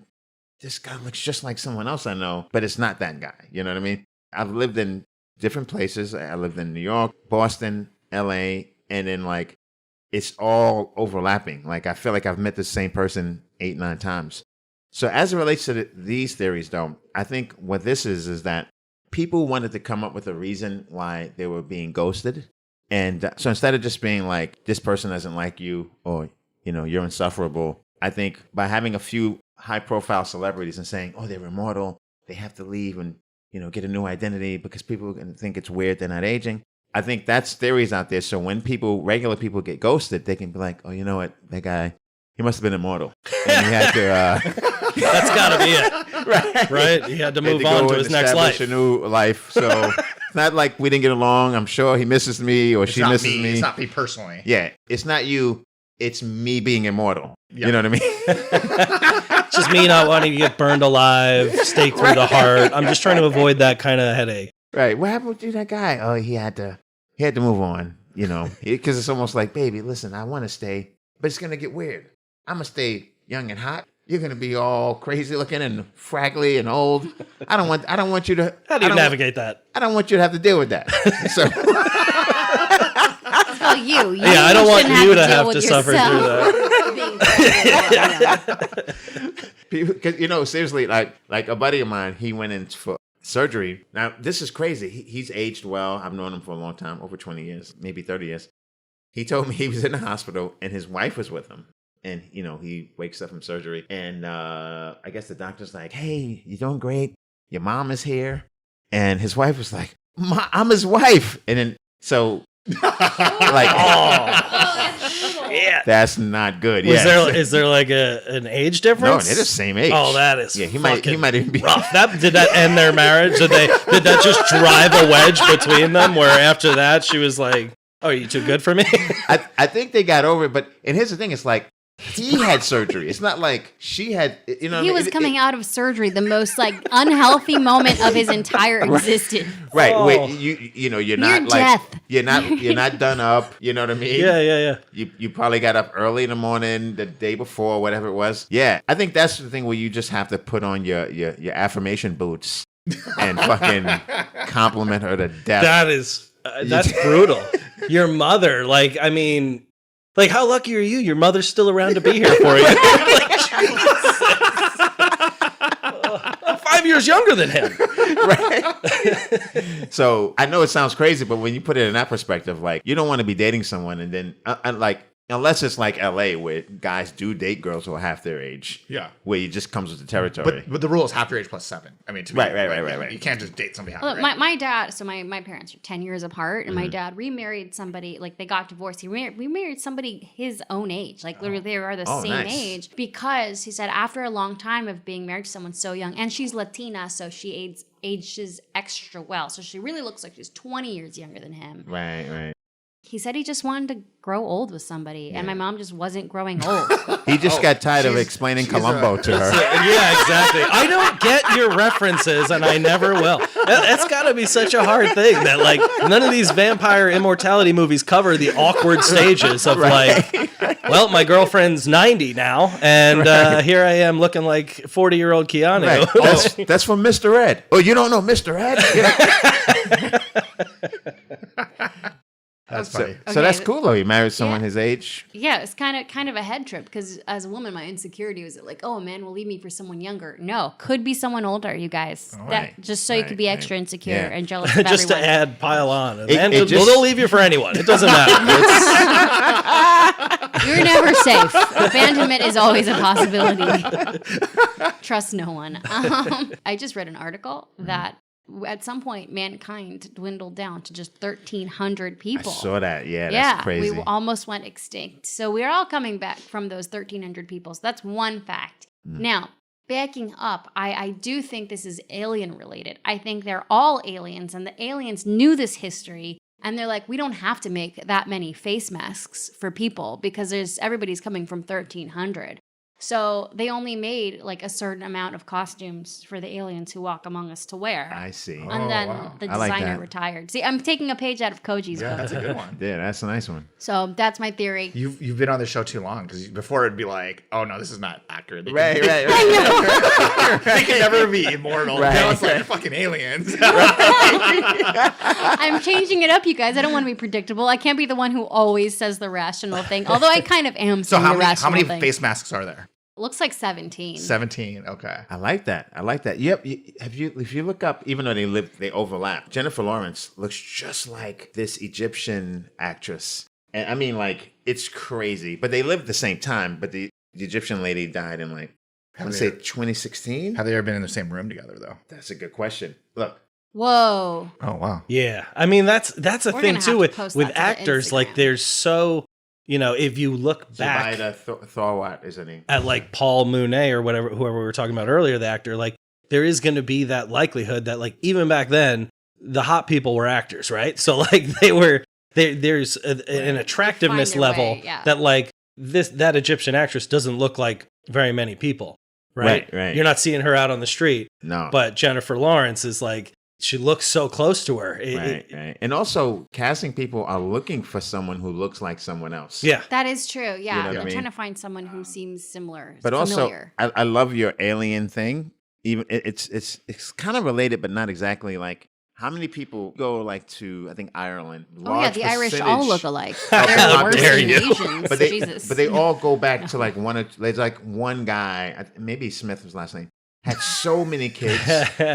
this guy looks just like someone else I know, but it's not that guy. You know what I mean? I've lived in different places. I lived in New York, Boston, LA, and then like, it's all overlapping. Like I feel like I've met the same person 8, 9 times. So as it relates to these theories, though, I think what this is that people wanted to come up with a reason why they were being ghosted. And so instead of just being like, this person doesn't like you or, you know, you're insufferable, I think by having a few high-profile celebrities and saying, oh, they're immortal, they have to leave and, you know, get a new identity because people think it's weird they're not aging. I think that's theories out there. So when regular people get ghosted, they can be like, oh, you know what, that guy, he must have been immortal. And he had to... That's got to be it. Right? He had to move on to his next life. A new life. So it's not like we didn't get along. I'm sure he misses me or she misses me. It's not me personally. Yeah. It's not you. It's me being immortal. Yeah. You know what I mean? It's just me not wanting to get burned alive, stake through the heart. I'm just trying to avoid that kind of headache. Right. What happened to that guy? Oh, he had to move on, you know, because it's almost like, baby, listen, I want to stay, but it's going to get weird. I'm going to stay young and hot. You're going to be all crazy looking and fraggly and old. I don't want you to. How do you navigate that? I don't want you to have to deal with that. So. Oh, you. Yeah, I don't want you to have to suffer through that. Because, you know, seriously, like a buddy of mine, he went in for surgery. Now, this is crazy. He's aged well. I've known him for a long time, over 20 years, maybe 30 years. He told me he was in the hospital and his wife was with him. And, you know, he wakes up from surgery. And I guess the doctor's like, hey, you're doing great. Your mom is here. And his wife was like, I'm his wife. And then, so, like, Yeah. That's not good. Is there like an age difference? No, they're the same age. Oh, that is he might even be rough. Did that end their marriage? Did that just drive a wedge between them? Where after that she was like, "Oh, are you too good for me?" I think they got over it, but here's the thing: it's like he had surgery. It's not like she had. You know, he was coming out of surgery, the most like unhealthy moment of his entire existence. Right. Oh. Wait, you're not like death. you're not done up. You know what I mean? Yeah. You probably got up early in the morning, the day before, whatever it was. Yeah, I think that's the thing where you just have to put on your affirmation boots and fucking compliment her to death. That is that's brutal. Your mother, like, I mean, like, how lucky are you? Your mother's still around to be here for you. I'm 5 years younger than him. Right. So I know it sounds crazy, but when you put it in that perspective, like, you don't want to be dating someone and then like Unless it's like LA where guys do date girls who are half their age. Yeah. Where it just comes with the territory. But the rule is half your age plus 7. I mean, to me, Right. You can't just date somebody half Look, your age. my dad, so my parents are 10 years apart, and my dad remarried somebody, like they got divorced. He remarried somebody his own age, like literally they are the same nice. age, because he said after a long time of being married to someone so young, and she's Latina, so she ages extra well. So she really looks like she's 20 years younger than him. Right. He said he just wanted to grow old with somebody, and my mom just wasn't growing old. He just got tired of explaining Columbo to her. Yeah, exactly. I don't get your references, and I never will. That's got to be such a hard thing that, like, none of these vampire immortality movies cover the awkward stages of, like, well, my girlfriend's 90 now, and here I am looking like 40-year-old Keanu. Right. That's from Mr. Ed. Oh, you don't know Mr. Ed? That's funny. So that's cool though. You married someone his age. Yeah, it's kind of a head trip, because as a woman, my insecurity was like, oh, a man will leave me for someone younger. No, could be someone older, you guys. Right. Just so you could be extra insecure Yeah. and jealous of Just to everyone. add, pile on. And they'll leave you for anyone. It doesn't matter. You're never safe. Abandonment is always a possibility. Trust no one. I just read an article that at some point mankind dwindled down to just 1,300 people. I saw that. Yeah, that's crazy. We almost went extinct. So we're all coming back from those 1,300 people. So that's one fact. Now, backing up, I do think this is alien related. I think they're all aliens, and the aliens knew this history. And they're like, we don't have to make that many face masks for people because everybody's coming from 1,300. So they only made like a certain amount of costumes for the aliens who walk among us to wear. I see. And then the I like designer that. retired. See, I'm taking a page out of Koji's Yeah, book. that's a good one. Yeah, that's a nice one. So that's my theory. You've been on the show too long, because before it'd be like, oh no, this is not accurate. They Right. they can never be immortal. Right. Now it's like they're fucking aliens. I'm changing it up, you guys. I don't want to be predictable. I can't be the one who always says the rational thing, although I kind of am So saying how the many rational thing. face masks are there? Looks like 17. 17. Okay. I like that. Yep. If you look up, even though they overlap, Jennifer Lawrence looks just like this Egyptian actress. And I mean, like, it's crazy. But they lived at the same time. But the Egyptian lady died in I want to say 2016. Have they ever been in the same room together though? That's a good question. Look. Whoa. Oh wow. Yeah. I mean, that's a We're thing gonna have too to with post that to the actors. Like, Instagram. there's so, if you look back Thorwat, isn't he? at like Paul Monet or whoever we were talking about earlier, the actor, like, there is going to be that likelihood that, like, even back then, the hot people were actors, right? So, like, there's an attractiveness their level way, yeah. that, like, that Egyptian actress doesn't look like very many people, right? Right. You're not seeing her out on the street, No. but Jennifer Lawrence is like, she looks so close to her. Right. And also, casting people are looking for someone who looks like someone else. Yeah. That is true. Yeah. know what I I'm mean? trying to find someone who seems similar. But familiar. also, I love your alien thing. Even it's kind of related, but not exactly. Like, how many people go to I think Ireland? Oh, yeah. The Irish all percentage- look alike. How They're worse dare than you. Asians. But they Jesus. but they all go back to like there's like one guy, maybe Smith was his last name, had so many kids,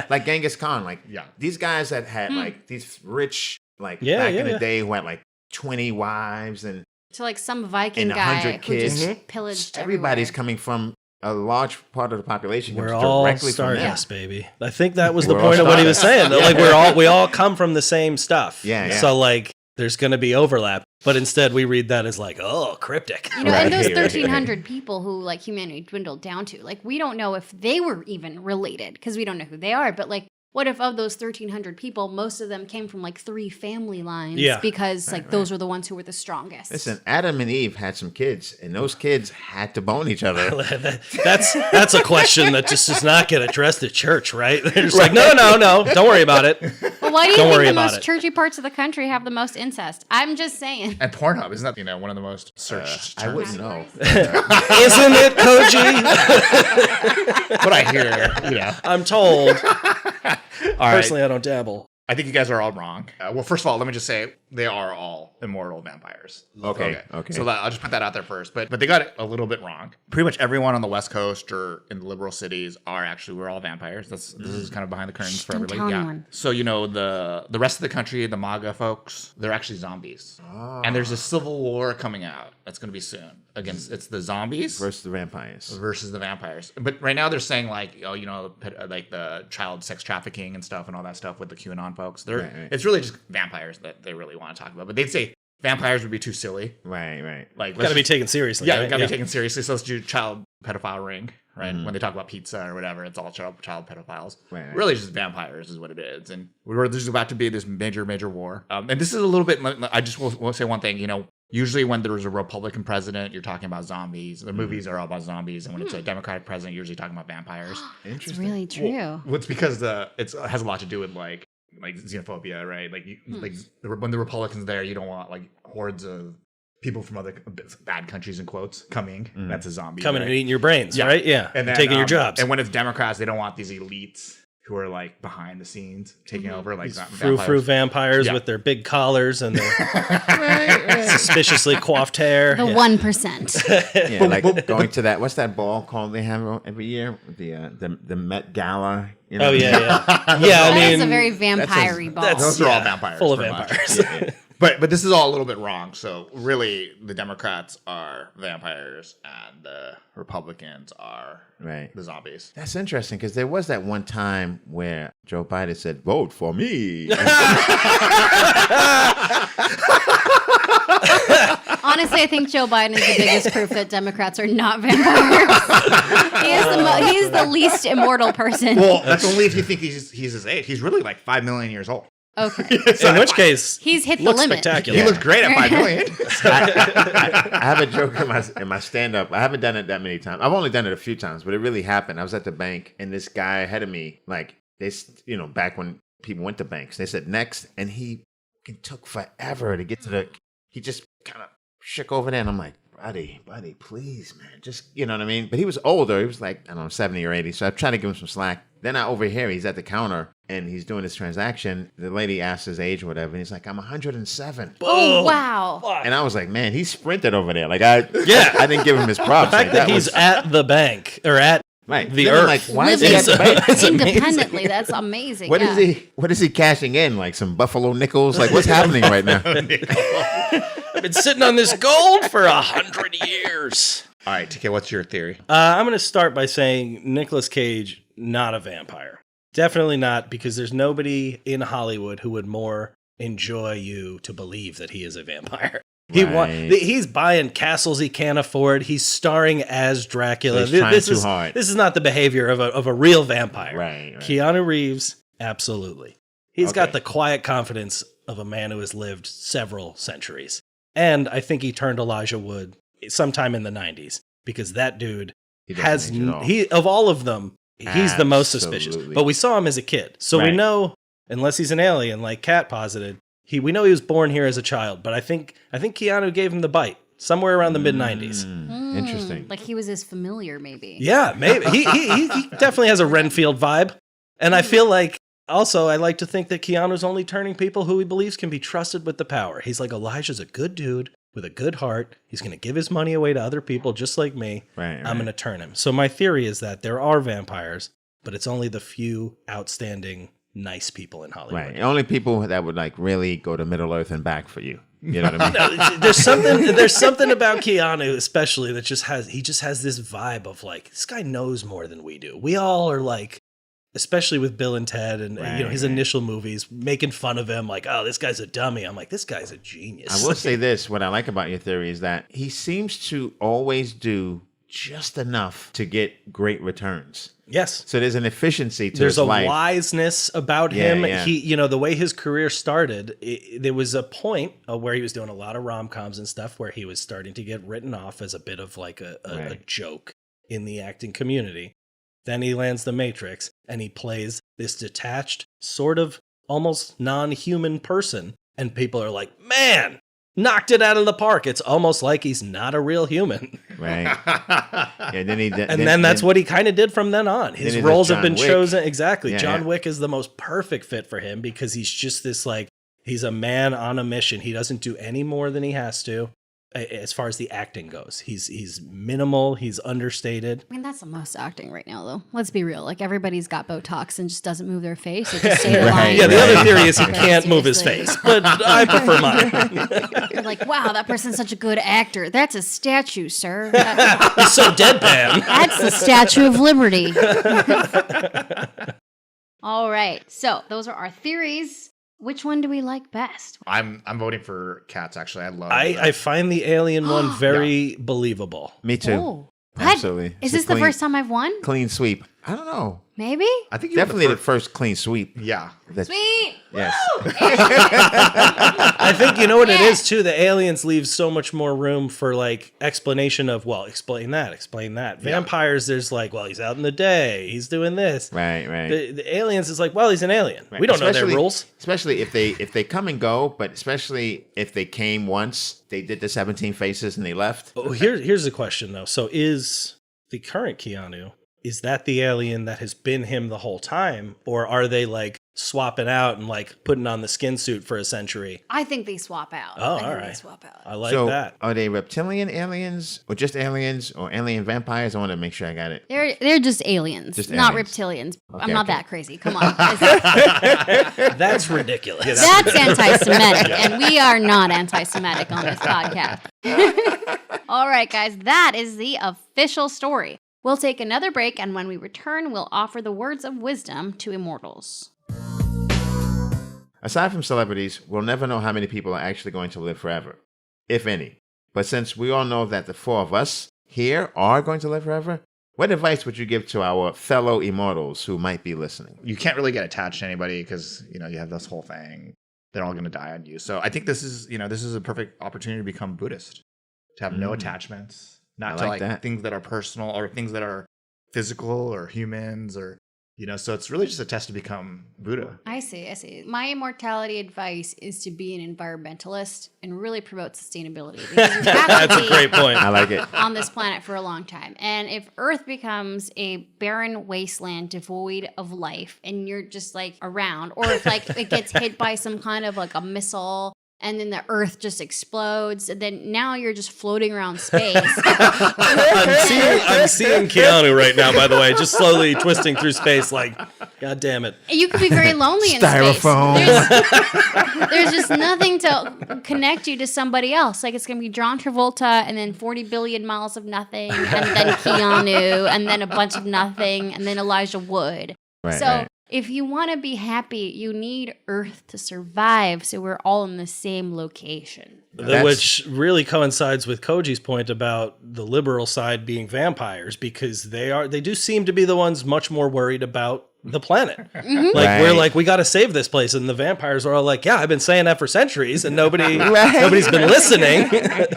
like Genghis Khan. Like, Yeah. these guys that had like these rich, like Yeah, back yeah, in the yeah. day, who had like 20 wives and to like some Viking and guy 100 who kids. just pillaged everybody's everywhere. coming from a large part of the population We're comes all directly from them. Stardust, baby. I think that was the We're all point of what he was saying. Stardust. That, like, we all come from the same stuff. Yeah. So, like, there's going to be overlap, but instead we read that as like, oh, cryptic. You know, Right, and those right, right. 1,300 people who like humanity dwindled down to, like, we don't know if they were even related because we don't know who they are. But like, what if of those 1,300 people, most of them came from like 3 family lines? Yeah. Because those were the ones who were the strongest. Listen, Adam and Eve had some kids, and those kids had to bone each other. That's a question that just does not get addressed at church, right? They're just like, no, don't worry about it. Well, why do you Don't worry think the about most it. churchy parts of the country have the most incest? I'm just saying. And Pornhub, isn't that one of the most searched I terms? wouldn't know. Isn't it, Koji? What I hear, I'm told. All right. Personally, I don't dabble. I think you guys are all wrong. Well, first of all, let me just say, they are all immortal vampires. Okay. So I'll just put that out there first. But they got it a little bit wrong. Pretty much everyone on the West Coast or in the liberal cities we're all vampires. This is kind of behind the curtains for don't everybody. tell Yeah. anyone. So the rest of the country, the MAGA folks, they're actually zombies. And there's a civil war coming out that's going to be soon against it's the zombies Versus the vampires. versus the vampires. But right now they're saying like, oh, like the child sex trafficking and stuff and all that stuff with the QAnon folks. Right. It's really just vampires that they really want to talk about. But they'd say vampires would be too silly. Right. Like Got to be taken seriously. yeah, right? gotta be taken seriously. So let's do child pedophile ring, right? When they talk about pizza or whatever, it's all child pedophiles. Right. Really, just vampires is what it is. And there's about to be this major war. And this is a little bit. I just will say one thing. Usually when there's a Republican president, you're talking about zombies. The movies are all about zombies, and when it's a Democratic president, you're usually talking about vampires. It's really true. Well, it's because it has a lot to do with like xenophobia, right? Like when the Republicans there, you don't want like hordes of people from other bad countries in quotes coming. That's a zombie Coming right? and eating your brains, right? Yeah. And then, taking your jobs. And when it's Democrats, they don't want these elites who are like behind the scenes taking over, like Frou-frou vampires with their big collars and their suspiciously coiffed hair. The 1%. Yeah, like going to that. What's that ball called they have every year? The Met Gala. Oh yeah. Yeah, I That mean, is a very vampire-y ball. Those are all vampires. full of pretty much. vampires. But this is all a little bit wrong. So really, the Democrats are vampires, and the Republicans are the zombies. That's interesting because there was that one time where Joe Biden said, "Vote for me." Honestly, I think Joe Biden is the biggest proof that Democrats are not vampires. He's the least immortal person. Well, that's only if you think he's his age. He's really like 5 million years old. Okay. in which case, He's hit the looks limit. spectacular. He looks great at 5 million. I have a joke in my stand-up. I haven't done it that many times. I've only done it a few times, but it really happened. I was at the bank, and this guy ahead of me, like back when people went to banks, they said next, and he took forever to get to the. He just kind of shook over there, and I'm like, buddy, please, man, just you know what I mean. But he was older. He was like, I don't know, 70 or 80. So I tried to give him some slack. Then I overhear he's at the counter and he's doing his transaction. The lady asks his age or whatever, and he's like, I'm 107. Oh, wow. And I was like, man, he sprinted over there. Like I didn't give him his props. the fact that he's at the bank or at the Then I'm earth. like, why is he Living at the bank? It's independently. That's amazing. What is he cashing in? Like some Buffalo nickels? Like what's happening right now? I've been sitting on this gold for 100 years. All right, TK, what's your theory? I'm going to start by saying Nicolas Cage, not a vampire. Definitely not, because there's nobody in Hollywood who would more enjoy you to believe that he is a vampire. He's buying castles he can't afford. He's starring as Dracula. So he's trying too hard. This is not the behavior of a real vampire. Right. Keanu Reeves, absolutely. He's got the quiet confidence of a man who has lived several centuries. And I think he turned Elijah Wood sometime in the 90s, because that dude of all of them, he's the most suspicious. But we saw him as a kid. So we know, unless he's an alien like Kat posited, we know he was born here as a child, but I think Keanu gave him the bite somewhere around the mid-90s. Interesting. Like he was his familiar, maybe. Yeah, maybe. He definitely has a Renfield vibe. And I feel like, also, I like to think that Keanu's only turning people who he believes can be trusted with the power. He's like, Elijah's a good dude with a good heart. He's going to give his money away to other people just like me. Right. I'm going to turn him. So my theory is that there are vampires, but it's only the few outstanding nice people in Hollywood. Right. Only people that would like really go to Middle Earth and back for you. You know what I mean? There's something about Keanu, especially, that just has this vibe of like, this guy knows more than we do. We all are like, especially with Bill and Ted and his initial movies, making fun of him, like, oh, this guy's a dummy. I'm like, this guy's a genius. I will say this, what I like about your theory is that he seems to always do just enough to get great returns. Yes. So there's an efficiency to There's his a life. wiseness about him. Yeah. He, the way his career started, there was a point where he was doing a lot of rom-coms and stuff where he was starting to get written off as a bit of like a joke in the acting community. Then he lands The Matrix and he plays this detached, sort of almost non-human person. And people are like, man, knocked it out of the park. It's almost like he's not a real human. Right. Yeah, then that's what he kind of did from then on. His roles have been chosen. Exactly. Yeah, John Wick is the most perfect fit for him because he's just this like, He's a man on a mission. He doesn't do any more than he has to. As far as the acting goes, he's minimal. He's understated. I mean, that's the most acting right now, though. Let's be real. Like, everybody's got Botox and just doesn't move their face. Or just say the line. Yeah, the Right. other theory is he But can't move his seriously. face, but I prefer mine. You're like, wow, that person's such a good actor. That's a statue, sir. He's so deadpan. That's the Statue of Liberty. All right. So those are our theories. Which one do we like best? I'm voting for cats. Actually, I love. I find the alien one very believable. Me too. Oh, what? Absolutely. Is It's a this the clean- first time I've won? Clean sweep. I don't know. Maybe? I think you Definitely were the first clean sweep. Yeah. That's, Sweet. yes. I think you know what it Yeah. is too. The aliens leave so much more room for like explanation of, well, explain that. Vampires, there's like, well, he's out in the day, he's doing this. Right, right. The aliens is like, well, he's an alien. Right. We don't know Especially- their rules. Especially if they come and go, but especially if they came once, they did the 17 faces and they left. Oh, here's the question though. So is the current Keanu, is that the alien that has been him the whole time, or are they like swapping out and like putting on the skin suit for a century? I think they swap out. Oh, I think all they right. swap out. I like So that. are they reptilian aliens or just aliens or alien vampires? I want to make sure I got it. They're just aliens, Just not aliens. reptilians. I'm Okay, not okay. that crazy. Come on. That's ridiculous. That's anti-Semitic, and we are not anti-Semitic on this podcast. All right, guys, that is the official story. We'll take another break, and when we return, we'll offer the words of wisdom to immortals. Aside from celebrities, we'll never know how many people are actually going to live forever, if any. But since we all know that the four of us here are going to live forever, what advice would you give to our fellow immortals who might be listening? You can't really get attached to anybody because you have this whole thing. They're all going to die on you. So I think this is a perfect opportunity to become Buddhist, to have no attachments, not I to like that. things that are personal or things that are physical or humans or so it's really just a test to become Buddha. I see. My immortality advice is to be an environmentalist and really promote sustainability. Because you have That's to a be great point. I like it. on this planet for a long time. And if Earth becomes a barren wasteland devoid of life and you're just like around, or if like it gets hit by some kind of like a missile and then the Earth just explodes, and then now you're just floating around space. I'm seeing Keanu right now, by the way, just slowly twisting through space like, God damn it. You could be very lonely in Styrofoam. space. There's just nothing to connect you to somebody else. Like, it's going to be John Travolta and then 40 billion miles of nothing, and then Keanu, and then a bunch of nothing, and then Elijah Wood. Right, So right. if you want to be happy, you need Earth to survive, so we're all in the same location. Which really coincides with Koji's point about the liberal side being vampires, because they do seem to be the ones much more worried about the planet. Mm-hmm. Like, we're Right. like, we got to save this place, and the vampires are all like, yeah, I've been saying that for centuries, and nobody's been listening.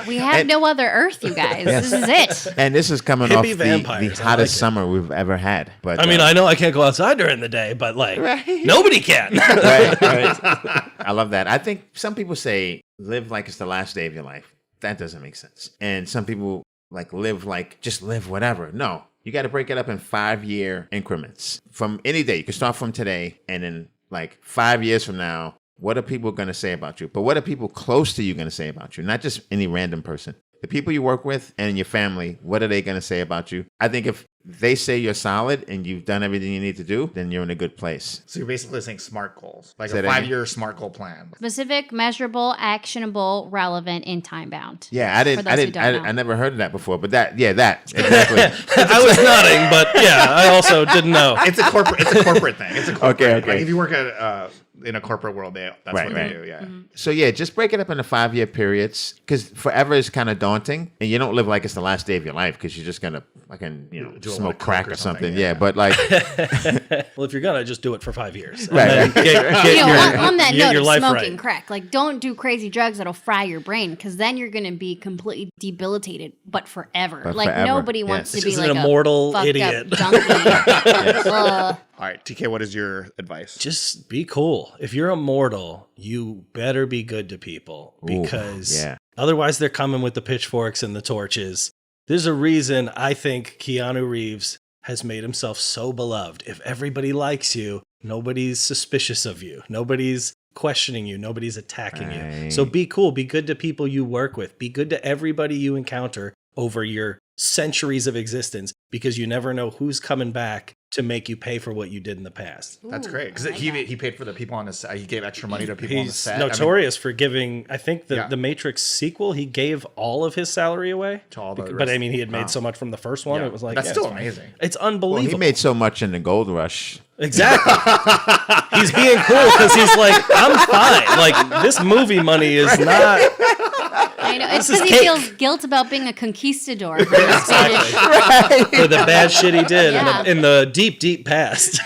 We have no other Earth, you guys. This is it. And this is coming Hippie off the vampires, I hottest like it. summer we've ever had. But I mean, I know I can't go outside during the day, but like, nobody can. right, right. I love that. I think some people say live like it's the last day of your life. That doesn't make sense. And some people like live like just live whatever. No, you got to break it up in 5-year increments. From any day, you can start from today, and then like 5 years from now, what are people going to say about you? But what are people close to you going to say about you? Not just any random person. The people you work with and your family, what are they going to say about you? I think if they say you're solid and you've done everything you need to do, then you're in a good place. So you're basically saying SMART goals, like Say a that again. 5-year SMART goal plan. Specific, measurable, actionable, relevant, and time bound. Yeah, I never heard of that before, but that exactly. I was nodding, but yeah, I also didn't know. It's a corporate thing. It's a corporate. Okay. Like if you work at in a corporate world, that's Right, what right. they do. Yeah. So yeah, just break it up into 5-year periods, because forever is kind of daunting, and you don't live like it's the last day of your life because you're just gonna fucking Do a lot smoke of crack coke or or something. something, Yeah, yeah. but like Well, if you're gonna, just do it for 5 years. And Right, then right. get You know, your- on that get note your of life smoking right. crack, like don't do crazy drugs that'll fry your brain, because then you're gonna be completely debilitated, but forever. But like forever, nobody wants yes. to be Just like an a immortal fucked idiot. up junkie. Ugh. All right, TK, what is your advice? Just be cool. If you're immortal, you better be good to people, Ooh, because yeah. otherwise they're coming with the pitchforks and the torches. There's a reason I think Keanu Reeves has made himself so beloved. If everybody likes you, nobody's suspicious of you. Nobody's questioning you. Nobody's attacking you. Right. So be cool. Be good to people you work with. Be good to everybody you encounter over your centuries of existence, because you never know who's coming back to make you pay for what you did in the past. That's great. Because I like that. he paid for the people on the set. He gave extra money to people on the He's set. notorious for giving, I think Yeah. the Matrix sequel, he gave all of his salary away. To all the But rest- I mean, he had made Wow. so much from the first one. Yeah. It was like, That's yeah, still it's fine. amazing. It's Well, unbelievable. he made so much in the gold rush. Exactly. He's being cool because he's like, I'm fine. Like, this movie money is not. I know. It's This is because he cake. feels guilt about being a conquistador. For the Spanish. For the bad shit he did Yeah. in the deep, deep past.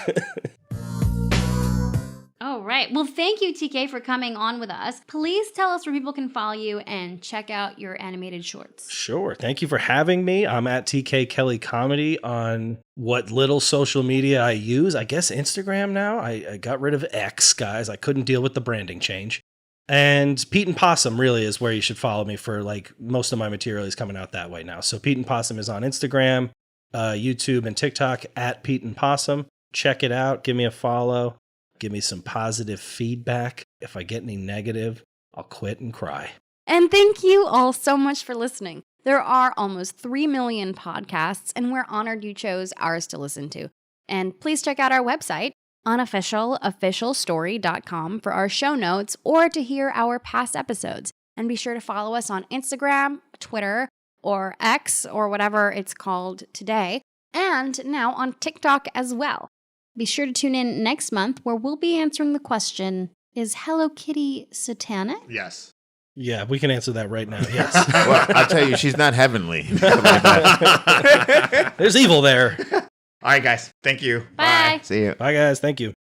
All right. Well, thank you, TK, for coming on with us. Please tell us where people can follow you and check out your animated shorts. Sure. Thank you for having me. I'm at TK Kelly Comedy on what little social media I use. I guess Instagram now. I got rid of X, guys. I couldn't deal with the branding change. And Pete and Possum really is where you should follow me for, like, most of my material is coming out that way now. So Pete and Possum is on Instagram, YouTube, and TikTok at Pete and Possum. Check it out. Give me a follow. Give me some positive feedback. If I get any negative, I'll quit and cry. And thank you all so much for listening. There are almost 3 million podcasts, and we're honored you chose ours to listen to. And please check out our website, unofficialofficialstory.com, for our show notes or to hear our past episodes. And be sure to follow us on Instagram, Twitter, or X, or whatever it's called today, and now on TikTok as well. Be sure to tune in next month, where we'll be answering the question, is Hello Kitty satanic? Yes. Yeah, we can answer that right now. Yes. Well, I'll tell you, she's not heavenly. There's evil there. All right, guys. Thank you. Bye. See you. Bye, guys. Thank you.